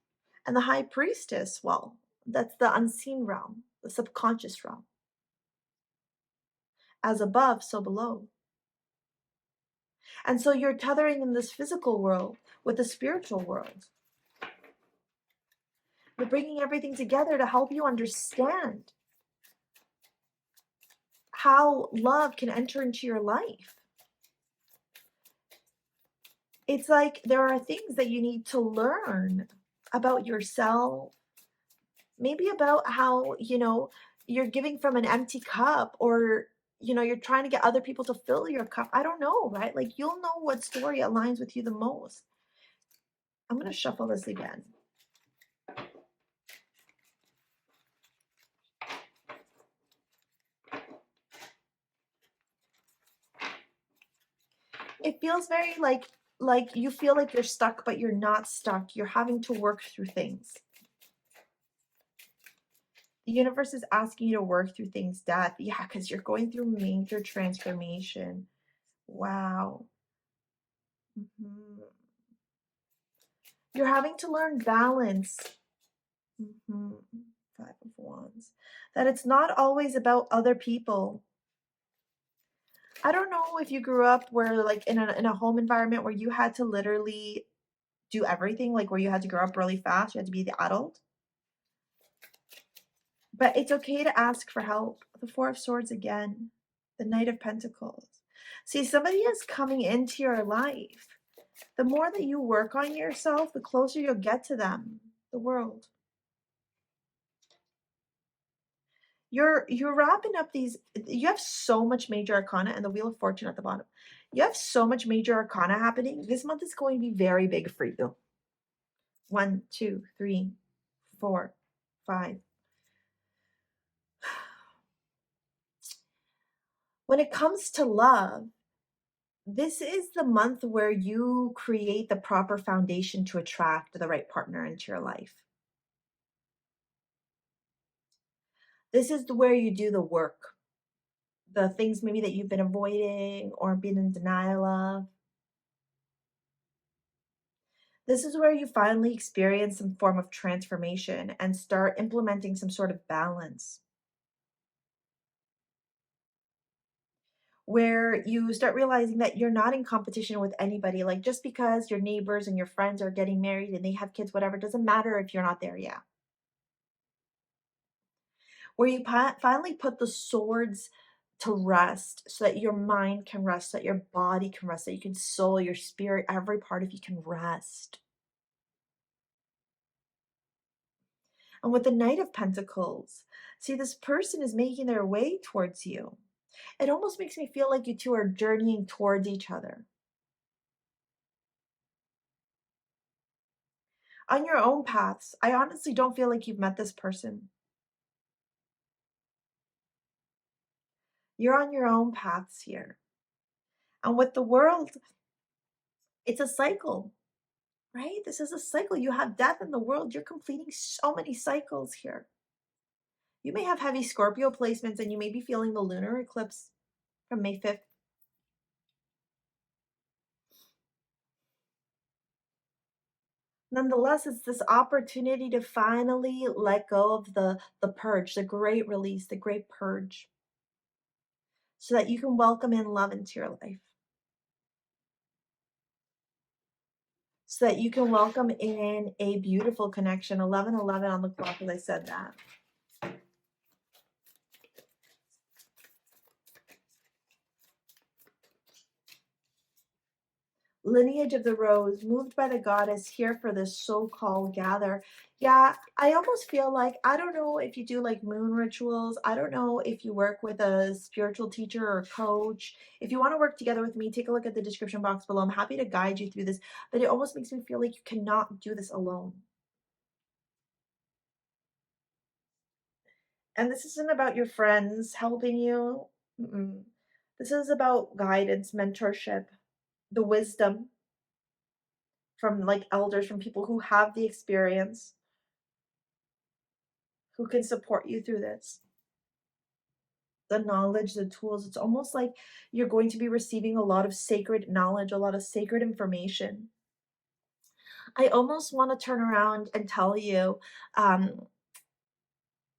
And the High Priestess, well, that's the unseen realm, the subconscious realm. As above, so below. And so you're tethering in this physical world with the spiritual world. You're bringing everything together to help you understand how love can enter into your life. It's like there are things that you need to learn about yourself, maybe about how, you're giving from an empty cup or, you're trying to get other people to fill your cup. I don't know, right? Like you'll know what story aligns with you the most. I'm going to shuffle this again. It feels very like you feel like you're stuck, but you're not stuck. You're having to work through things. The universe is asking you to work through things, Death. Yeah, because you're going through major transformation. Wow. You're having to learn balance. Five of Wands. That it's not always about other people. I don't know if you grew up where like in a home environment where you had to literally do everything, like where you had to grow up really fast, you had to be the adult. But it's okay to ask for help. The Four of Swords again. The Knight of Pentacles. See, somebody is coming into your life. The more that you work on yourself, the closer you'll get to them, the world. You're wrapping up these. You have so much major arcana and the Wheel of Fortune at the bottom. You have so much major arcana happening. This month is going to be very big for you. 1, 2, 3, 4, 5. When it comes to love, this is the month where you create the proper foundation to attract the right partner into your life. This is where you do the work. the things maybe that you've been avoiding or been in denial of. This is where you finally experience some form of transformation and start implementing some sort of balance, where you start realizing that you're not in competition with anybody. Like, just because your neighbors and your friends are getting married and they have kids, whatever, doesn't matter if you're not there yet. Where you finally put the swords to rest so that your mind can rest, so that your body can rest, so you can soul, your spirit, every part of you can rest. And with the Knight of Pentacles, see, this person is making their way towards you. It almost makes me feel like you two are journeying towards each other. On your own paths, I honestly don't feel like you've met this person. You're on your own paths here. And with the world, it's a cycle, right? This is a cycle. You have death in the world. You're completing so many cycles here. You may have heavy Scorpio placements and you may be feeling the lunar eclipse from May 5th. Nonetheless, it's this opportunity to finally let go of the purge, the great release, the great purge, so that you can welcome in love into your life. So that you can welcome in a beautiful connection. 11:11 on the clock as I said that. Lineage of the Rose, moved by the goddess, here for this so-called gather. Yeah, I almost feel like, I don't know if you do like moon rituals. I don't know if you work with a spiritual teacher or coach. If you want to work together with me, take a look at the description box below. I'm happy to guide you through this, but it almost makes me feel like you cannot do this alone. And this isn't about your friends helping you. Mm-mm. This is about guidance, mentorship, the wisdom from like elders, from people who have the experience, who can support you through this. The knowledge, the tools, it's almost like you're going to be receiving a lot of sacred knowledge, a lot of sacred information. I almost want to turn around and tell you, um,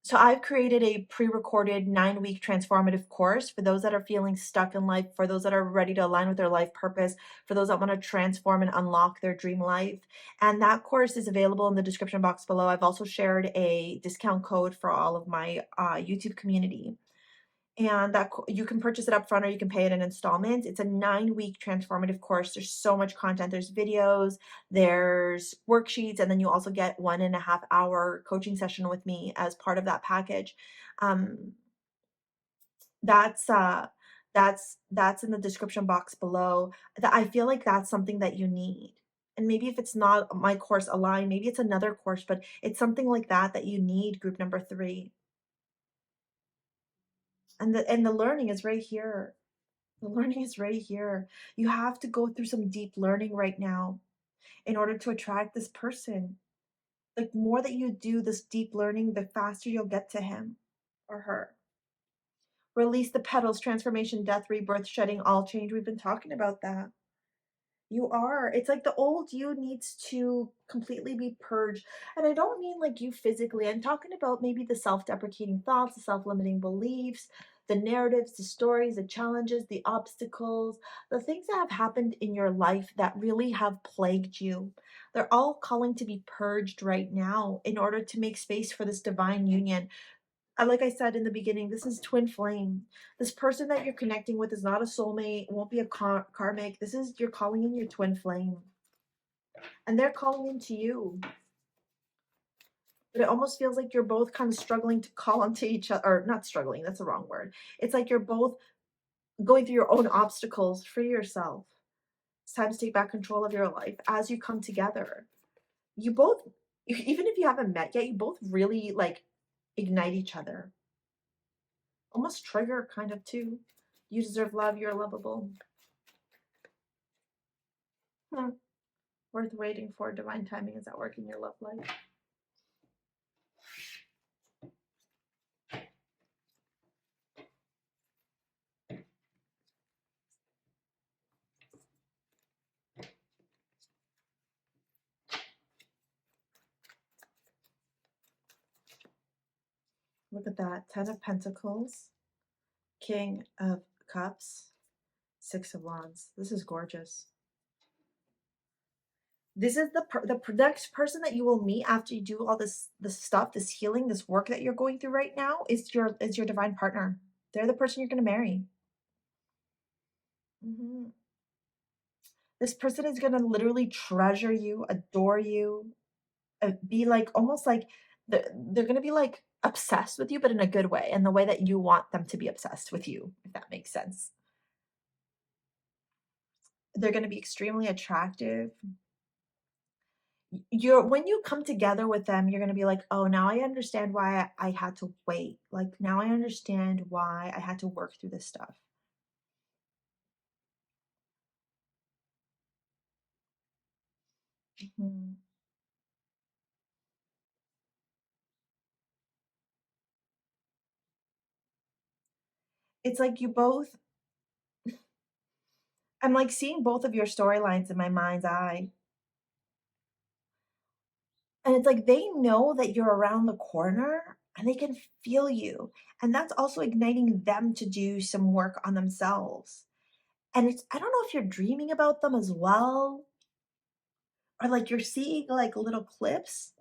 so I've created a pre-recorded 9-week transformative course for those that are feeling stuck in life, for those that are ready to align with their life purpose, for those that want to transform and unlock their dream life. And that course is available in the description box below. I've also shared a discount code for all of my YouTube community. And that you can purchase it up front or you can pay it in installments. It's a 9-week transformative course. There's so much content. There's videos, there's worksheets, and then you also get 1.5-hour coaching session with me as part of that package. Um, that's uh, that's in the description box below. That I feel like that's something that you need. And maybe if it's not my course aligned, maybe it's another course, but it's something like that that you need. Group number 3. And the learning is right here. The learning is right here. You have to go through some deep learning right now in order to attract this person. The more that you do this deep learning, the faster you'll get to him or her. Release the petals, transformation, death, rebirth, shedding, all change. We've been talking about that. You are. It's like the old you needs to completely be purged. And I don't mean like you physically. I'm talking about maybe the self-deprecating thoughts, the self-limiting beliefs, the narratives, the stories, the challenges, the obstacles, the things that have happened in your life that really have plagued you. They're all calling to be purged right now in order to make space for this divine union. Like I said in the beginning, this is twin flame. This person that you're connecting with is not a soulmate, won't be a karmic. This is, you're calling in your twin flame. And they're calling into you. But it almost feels like you're both kind of struggling to call onto each other, or not struggling, that's the wrong word. It's like you're both going through your own obstacles for yourself. It's time to take back control of your life as you come together. You both, even if you haven't met yet, you both really like ignite each other. Almost trigger kind of too. You deserve love, you're lovable. Worth waiting for. Divine timing is at work in your love life. Look at that. 10 of Pentacles, King of Cups, 6 of Wands. This is gorgeous. This is the next person that you will meet after you do all this stuff, this healing, this work that you're going through right now is your divine partner. They're the person you're going to marry. This person is going to literally treasure you, adore you, be like almost like they're going to be like obsessed with you, but in a good way, in the way that you want them to be obsessed with you, if that makes sense. They're going to be extremely attractive. When you come together with them, you're going to be like, oh, now I understand why I had to wait. Like, now I understand why I had to work through this stuff. It's like you both, I'm like seeing both of your storylines in my mind's eye. And it's like they know that you're around the corner and they can feel you. And that's also igniting them to do some work on themselves. And I don't know if you're dreaming about them as well, or like you're seeing like little clips,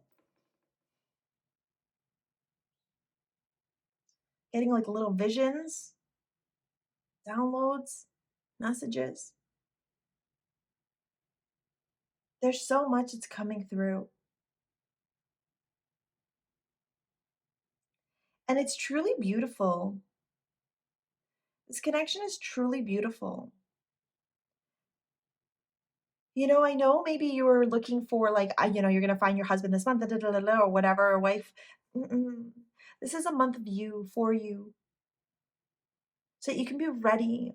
getting like little visions, downloads, messages. There's so much that's coming through. And it's truly beautiful. This connection is truly beautiful. I know maybe you were looking for like, you're gonna find your husband this month, or whatever, or wife. Mm-mm. This is a month of you, for you, so that you can be ready.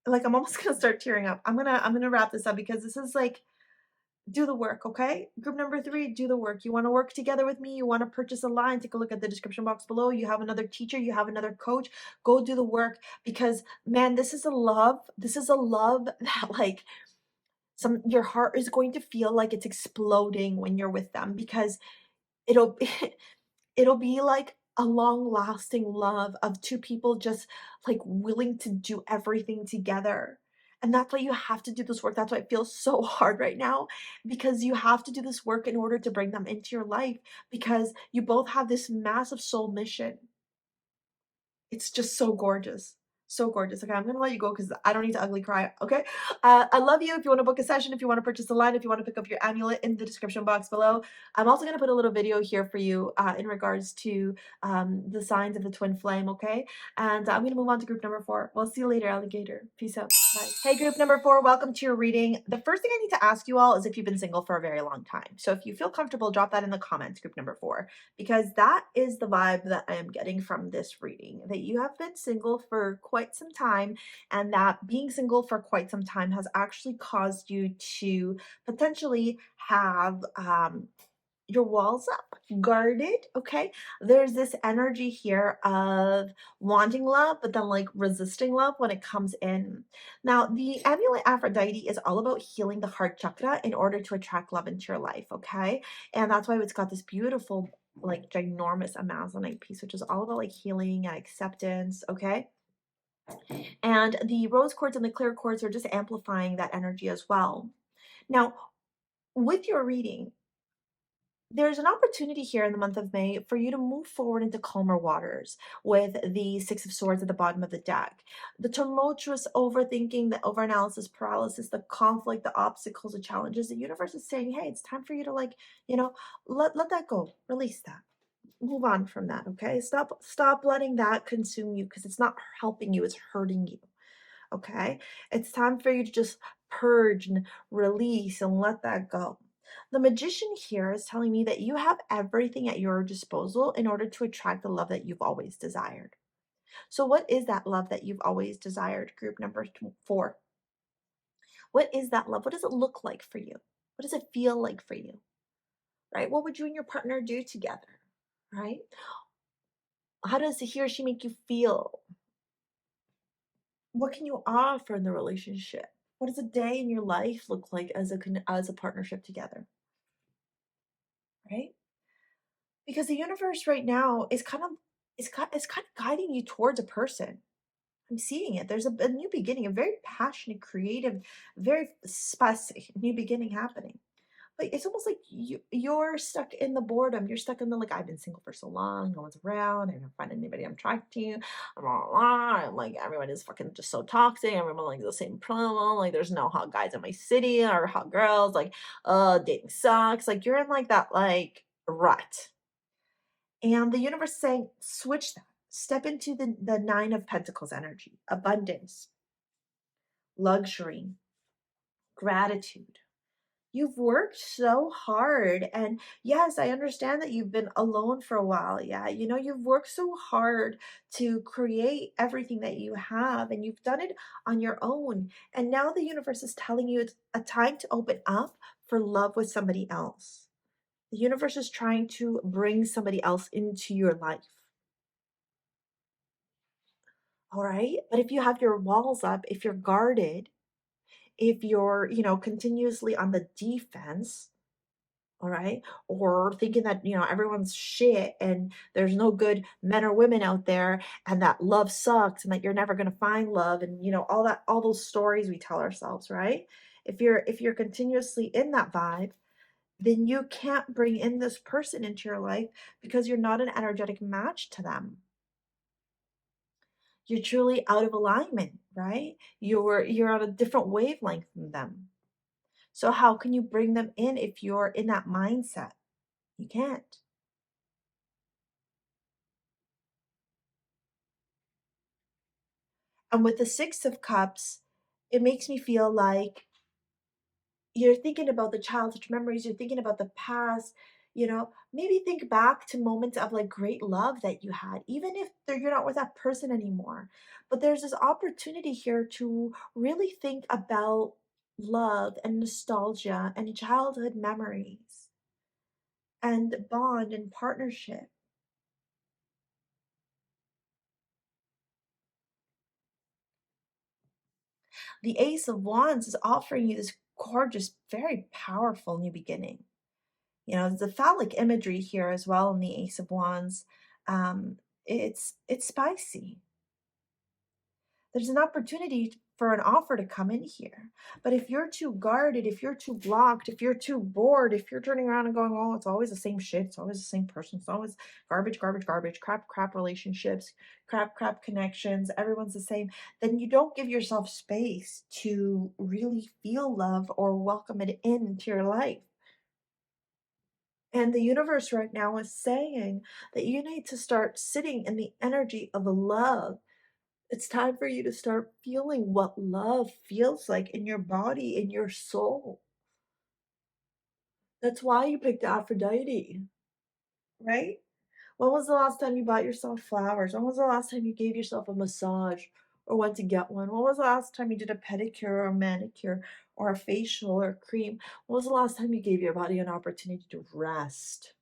Like I'm almost gonna start tearing up. I'm gonna wrap this up because this is like, do the work, okay? Group number 3, do the work. You want to work together with me? You want to purchase a line? Take a look at the description box below. You have another teacher, you have another coach. Go do the work because, man, this is a love. This is a love that like your heart is going to feel like it's exploding when you're with them because it'll it'll be like a long lasting love of two people just like willing to do everything together. And that's why you have to do this work. That's why it feels so hard right now because you have to do this work in order to bring them into your life because you both have this massive soul mission. It's just so gorgeous. So gorgeous. Okay, I'm gonna let you go because I don't need to ugly cry. Okay. I love you. If you want to book a session, if you want to purchase a line, if you want to pick up your amulet in the description box below. I'm also gonna put a little video here for you in regards to the signs of the twin flame. Okay. And I'm gonna move on to group number 4. We'll see you later, alligator. Peace out. Bye. Hey, group number 4, welcome to your reading. The first thing I need to ask you all is if you've been single for a very long time. So if you feel comfortable, drop that in the comments, group number 4, because that is the vibe that I am getting from this reading, that you have been single for quite some time and that being single for quite some time has actually caused you to potentially have your walls up, guarded, okay? There's this energy here of wanting love, but then like resisting love when it comes in. Now, the amulet Aphrodite is all about healing the heart chakra in order to attract love into your life, okay? And that's why it's got this beautiful, like ginormous Amazonite piece, which is all about like healing and acceptance, okay? And the rose quartz and the clear quartz are just amplifying that energy as well. Now, with your reading, there's an opportunity here in the month of May for you to move forward into calmer waters with the 6 of Swords at the bottom of the deck. The tumultuous overthinking, the overanalysis paralysis, the conflict, the obstacles, the challenges, the universe is saying, hey, it's time for you to like, let that go, release that. Move on from that, okay? Stop letting that consume you because it's not helping you, it's hurting you. Okay? It's time for you to just purge and release and let that go. The magician here is telling me that you have everything at your disposal in order to attract the love that you've always desired. So what is that love that you've always desired, group number 4? What is that love? What does it look like for you? What does it feel like for you? Right? What would you and your partner do together? Right? How does he or she make you feel? What can you offer in the relationship? What does a day in your life look like as a partnership together? Right? because the universe right now is kind of guiding you towards a person. I'm seeing it. There's a new beginning, a very passionate, creative, very spicy new beginning happening. Like, it's almost like you're stuck in the boredom. You're stuck in the, like, I've been single for so long, no one's around, I don't find anybody I'm attracted to. Blah, blah, blah. I'm like, everyone is fucking just so toxic. Everyone like the same problem. Like, there's no hot guys in my city or hot girls. Like, dating sucks. Like, you're in like that like rut. And the universe is saying, switch that. Step into the Nine of Pentacles energy, abundance, luxury, gratitude. You've worked so hard. And yes, I understand that you've been alone for a while. Yeah. You've worked so hard to create everything that you have, and you've done it on your own. And now the universe is telling you it's a time to open up for love with somebody else. The universe is trying to bring somebody else into your life. All right. But if you have your walls up, if you're guarded, if you're, continuously on the defense, all right, or thinking that, everyone's shit and there's no good men or women out there, and that love sucks, and that you're never going to find love, and, all those stories we tell ourselves, right? If you're continuously in that vibe, then you can't bring in this person into your life because you're not an energetic match to them. You're truly out of alignment, right? You're on a different wavelength than them. So how can you bring them in if you're in that mindset? You can't. And with the Six of Cups, it makes me feel like you're thinking about the childhood memories, you're thinking about the past, maybe think back to moments of like great love that you had, even if you're not with that person anymore. But there's this opportunity here to really think about love and nostalgia and childhood memories and bond and partnership. The Ace of Wands is offering you this gorgeous, very powerful new beginning. The phallic imagery here as well in the Ace of Wands. It's spicy. There's an opportunity for an offer to come in here. But if you're too guarded, if you're too blocked, if you're too bored, if you're turning around and going, oh, it's always the same shit, it's always the same person, it's always garbage, garbage, garbage, crap, crap relationships, crap, crap connections, everyone's the same, then you don't give yourself space to really feel love or welcome it into your life. And the universe right now is saying that you need to start sitting in the energy of love. It's time for you to start feeling what love feels like in your body, in your soul. That's why you picked Aphrodite, right? When was the last time you bought yourself flowers? When was the last time you gave yourself a massage or went to get one? When was the last time you did a pedicure or a manicure or a facial or a cream? When was the last time you gave your body an opportunity to rest?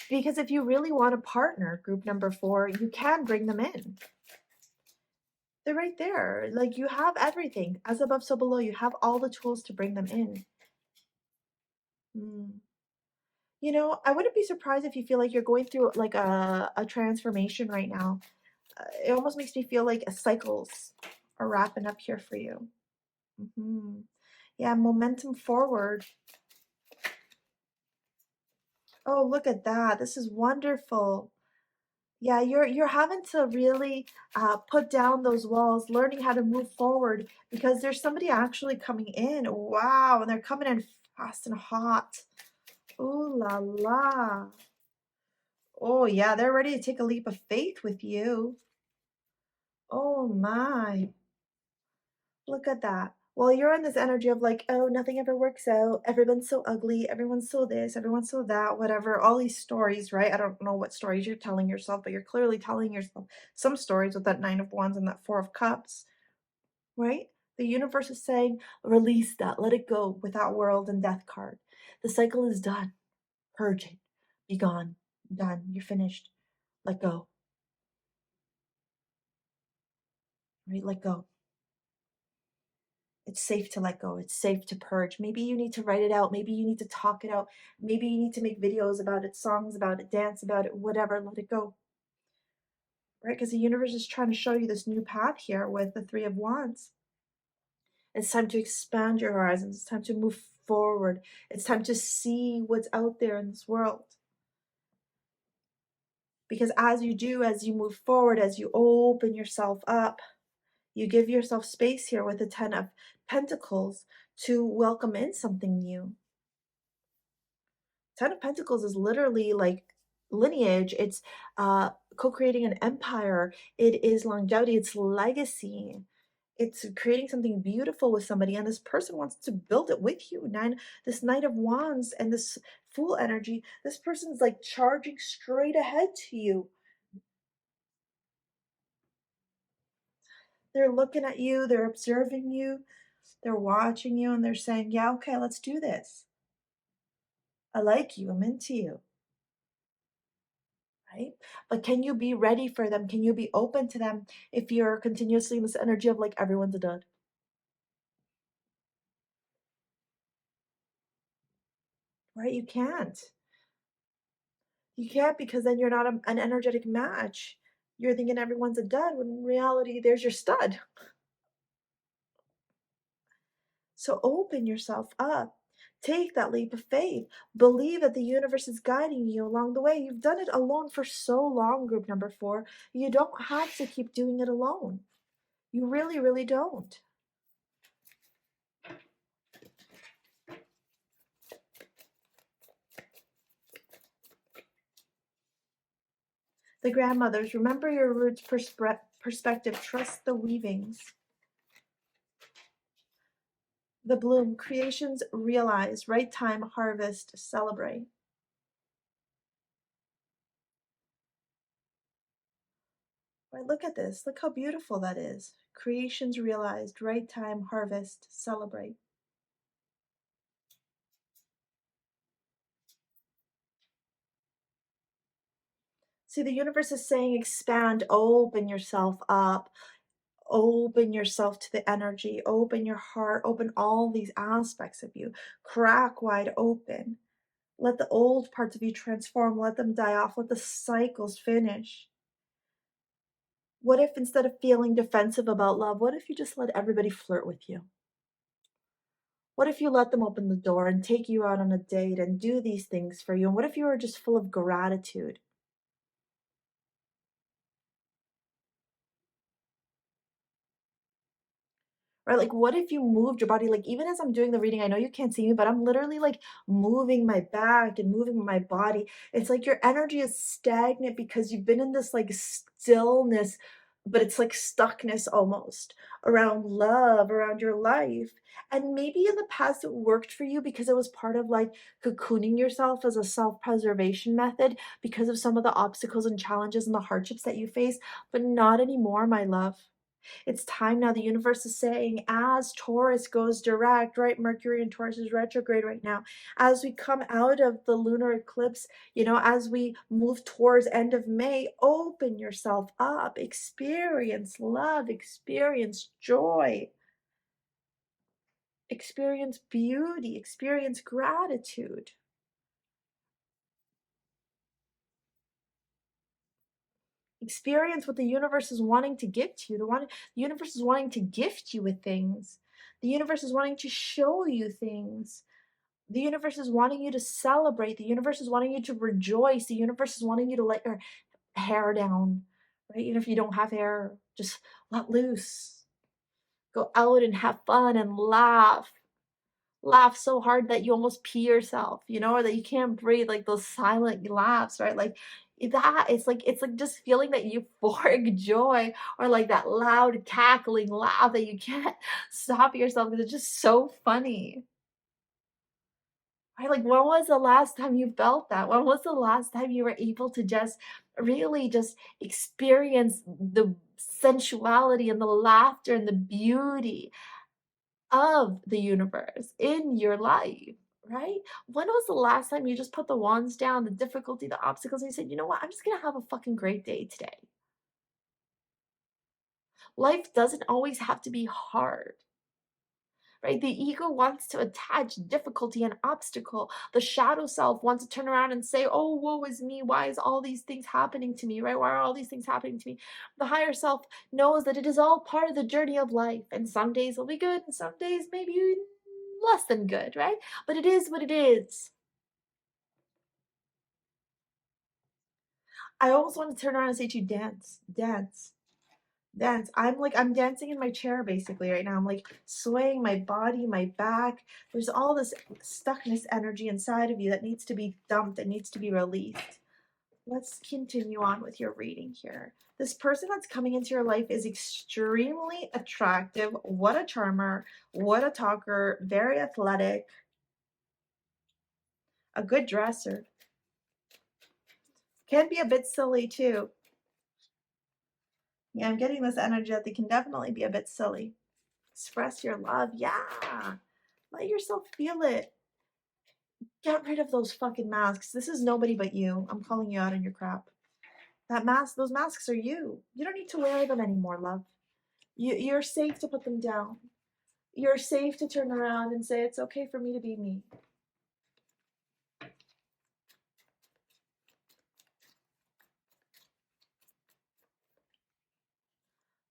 Because if you really want a partner, group number 4, you can bring them in. They're right there. Like, you have everything. As above, so below. You have all the tools to bring them in. Mm. I wouldn't be surprised if you feel like you're going through like a transformation right now. It almost makes me feel like cycles are wrapping up here for you. Yeah, momentum forward. Oh, look at that. This is wonderful. Yeah, you're having to really put down those walls, learning how to move forward because there's somebody actually coming in. Wow, and they're coming in fast and hot. Ooh la la. Oh yeah, they're ready to take a leap of faith with you. Oh my. Look at that. Well, you're in this energy of like, oh, nothing ever works out. Everyone's so ugly. Everyone's so this. Everyone's so that. Whatever. All these stories, right? I don't know what stories you're telling yourself, but you're clearly telling yourself some stories with that Nine of Wands and that Four of Cups, right? The universe is saying, release that. Let it go with that World and Death card. The cycle is done. Purge it. Be gone. Done. You're finished. Let go. Right? Let go. It's safe to let go. It's safe to purge. Maybe you need to write it out. Maybe you need to talk it out. Maybe you need to make videos about it, songs about it, dance about it, whatever. Let it go, right? Because the universe is trying to show you this new path here with the Three of Wands. It's time to expand your horizons. It's time to move forward. It's time to see what's out there in this world. Because as you do, as you move forward, as you open yourself up, you give yourself space here with the Ten of Pentacles to welcome in something new. Ten of Pentacles is literally like lineage. It's co-creating an empire. It is longevity. It's legacy. It's creating something beautiful with somebody, and this person wants to build it with you. This Knight of Wands and this Fool energy, this person's like charging straight ahead to you. They're looking at you, they're observing you, they're watching you, and they're saying, yeah, okay, let's do this. I like you, I'm into you. Right? But can you be ready for them? Can you be open to them if you're continuously in this energy of like everyone's a dud? Right? You can't. You can't, because then you're not an energetic match. You're thinking everyone's a dud when in reality there's your stud. So open yourself up. Take that leap of faith. Believe that the universe is guiding you along the way. You've done it alone for so long, group number 4. You don't have to keep doing it alone. You really, really don't. The grandmothers, remember your roots perspective. Trust the weavings. The bloom, creations realize. Right time, harvest, celebrate. Right, look at this. Look how beautiful that is. Creations realized. Right time, harvest, celebrate. See, the universe is saying expand, open yourself up, open yourself to the energy, open your heart, open all these aspects of you, crack wide open. Let the old parts of you transform, let them die off, let the cycles finish. What if instead of feeling defensive about love, what if you just let everybody flirt with you? What if you let them open the door and take you out on a date and do these things for you? And what if you were just full of gratitude? Right? Like, what if you moved your body? Like, even as I'm doing the reading, I know you can't see me, but I'm literally like moving my back and moving my body. It's like your energy is stagnant because you've been in this like stillness, but it's like stuckness almost around love, around your life. And maybe in the past it worked for you because it was part of like cocooning yourself as a self preservation method because of some of the obstacles and challenges and the hardships that you face, but not anymore, my love. It's time now. The universe is saying, as Taurus goes direct, right? Mercury in Taurus is retrograde right now. As we come out of the lunar eclipse, as we move towards end of May, open yourself up, experience love, experience joy, experience beauty, experience gratitude. Experience what the universe is wanting to give to you. The universe is wanting to gift you with things. The universe is wanting to show you things. The universe is wanting you to celebrate. The universe is wanting you to rejoice. The universe is wanting you to let your hair down, right? Even if you don't have hair, just let loose. Go out and have fun and laugh. Laugh so hard that you almost pee yourself, or that you can't breathe, like those silent laughs, right? Like that, it's like just feeling that euphoric joy, or like that loud cackling laugh that you can't stop yourself because it's just so funny. Right? Like, when was the last time you felt that? When was the last time you were able to just really just experience the sensuality and the laughter and the beauty of the universe in your life? Right? When was the last time you just put the wands down, the difficulty, the obstacles, and you said, you know what? I'm just going to have a fucking great day today. Life doesn't always have to be hard. right? The ego wants to attach difficulty and obstacle. The shadow self wants to turn around and say, oh, woe is me. Why is all these things happening to me, right? Why are all these things happening to me? The higher self knows that it is all part of the journey of life. And some days will be good, and some days maybe less than good, right? But it is what it is. I almost want to turn around and say to you, dance, dance, dance. I'm dancing in my chair basically right now. I'm like swaying my body, my back. There's all this stuckness energy inside of you that needs to be dumped, that needs to be released. Let's continue on with your reading here. This person that's coming into your life is extremely attractive. What a charmer, what a talker, very athletic, a good dresser. Can be a bit silly too. Yeah, I'm getting this energy that they can definitely be a bit silly. Express your love. Yeah. Let yourself feel it. Get rid of those fucking masks. This is nobody but you. I'm calling you out on your crap. That mask, those masks are you. You don't need to wear them anymore, love. You're safe to put them down. You're safe to turn around and say, it's okay for me to be me.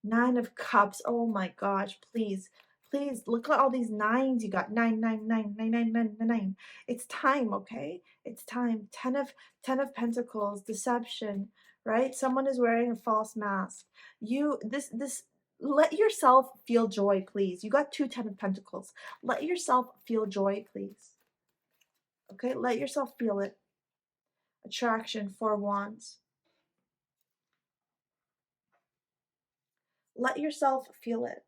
Nine of Cups. Oh my gosh, please. Please look at all these nines you got. Nine, nine, nine, nine, nine, nine, nine, nine. It's time, okay? It's time. Ten of Pentacles, deception, right? Someone is wearing a false mask. This let yourself feel joy, please. You got two Ten of Pentacles. Let yourself feel joy, please. Okay, let yourself feel it. Attraction, Four Wands. Let yourself feel it.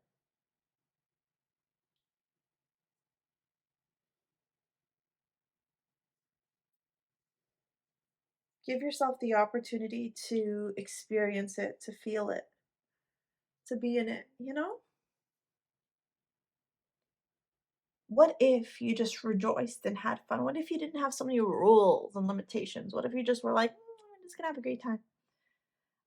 Give yourself the opportunity to experience it, to feel it, to be in it, you know? What if you just rejoiced and had fun? What if you didn't have so many rules and limitations? What if you just were like, I'm just gonna have a great time.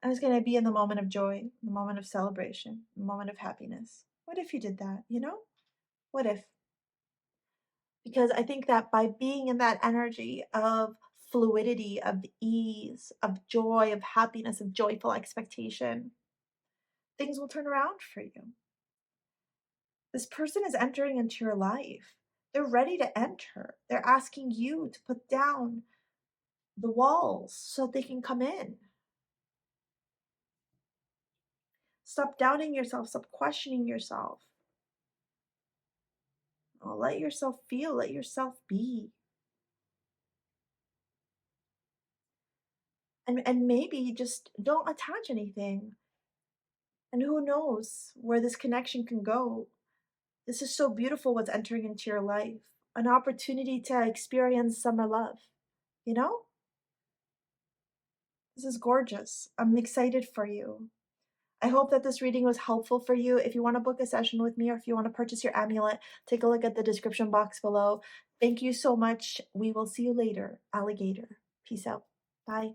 I'm just gonna be in the moment of joy, the moment of celebration, the moment of happiness. What if you did that, you know? What if? Because I think that by being in that energy of fluidity, of ease, of joy, of happiness, of joyful expectation, things will turn around for you. This person is entering into your life. They're ready to enter. They're asking you to put down the walls so they can come in. Stop doubting yourself. Stop questioning yourself. Oh, let yourself feel. Let yourself be. And maybe just don't attach anything. And who knows where this connection can go. This is so beautiful what's entering into your life. An opportunity to experience summer love. You know? This is gorgeous. I'm excited for you. I hope that this reading was helpful for you. If you want to book a session with me or if you want to purchase your amulet, take a look at the description box below. Thank you so much. We will see you later, alligator. Peace out. Bye.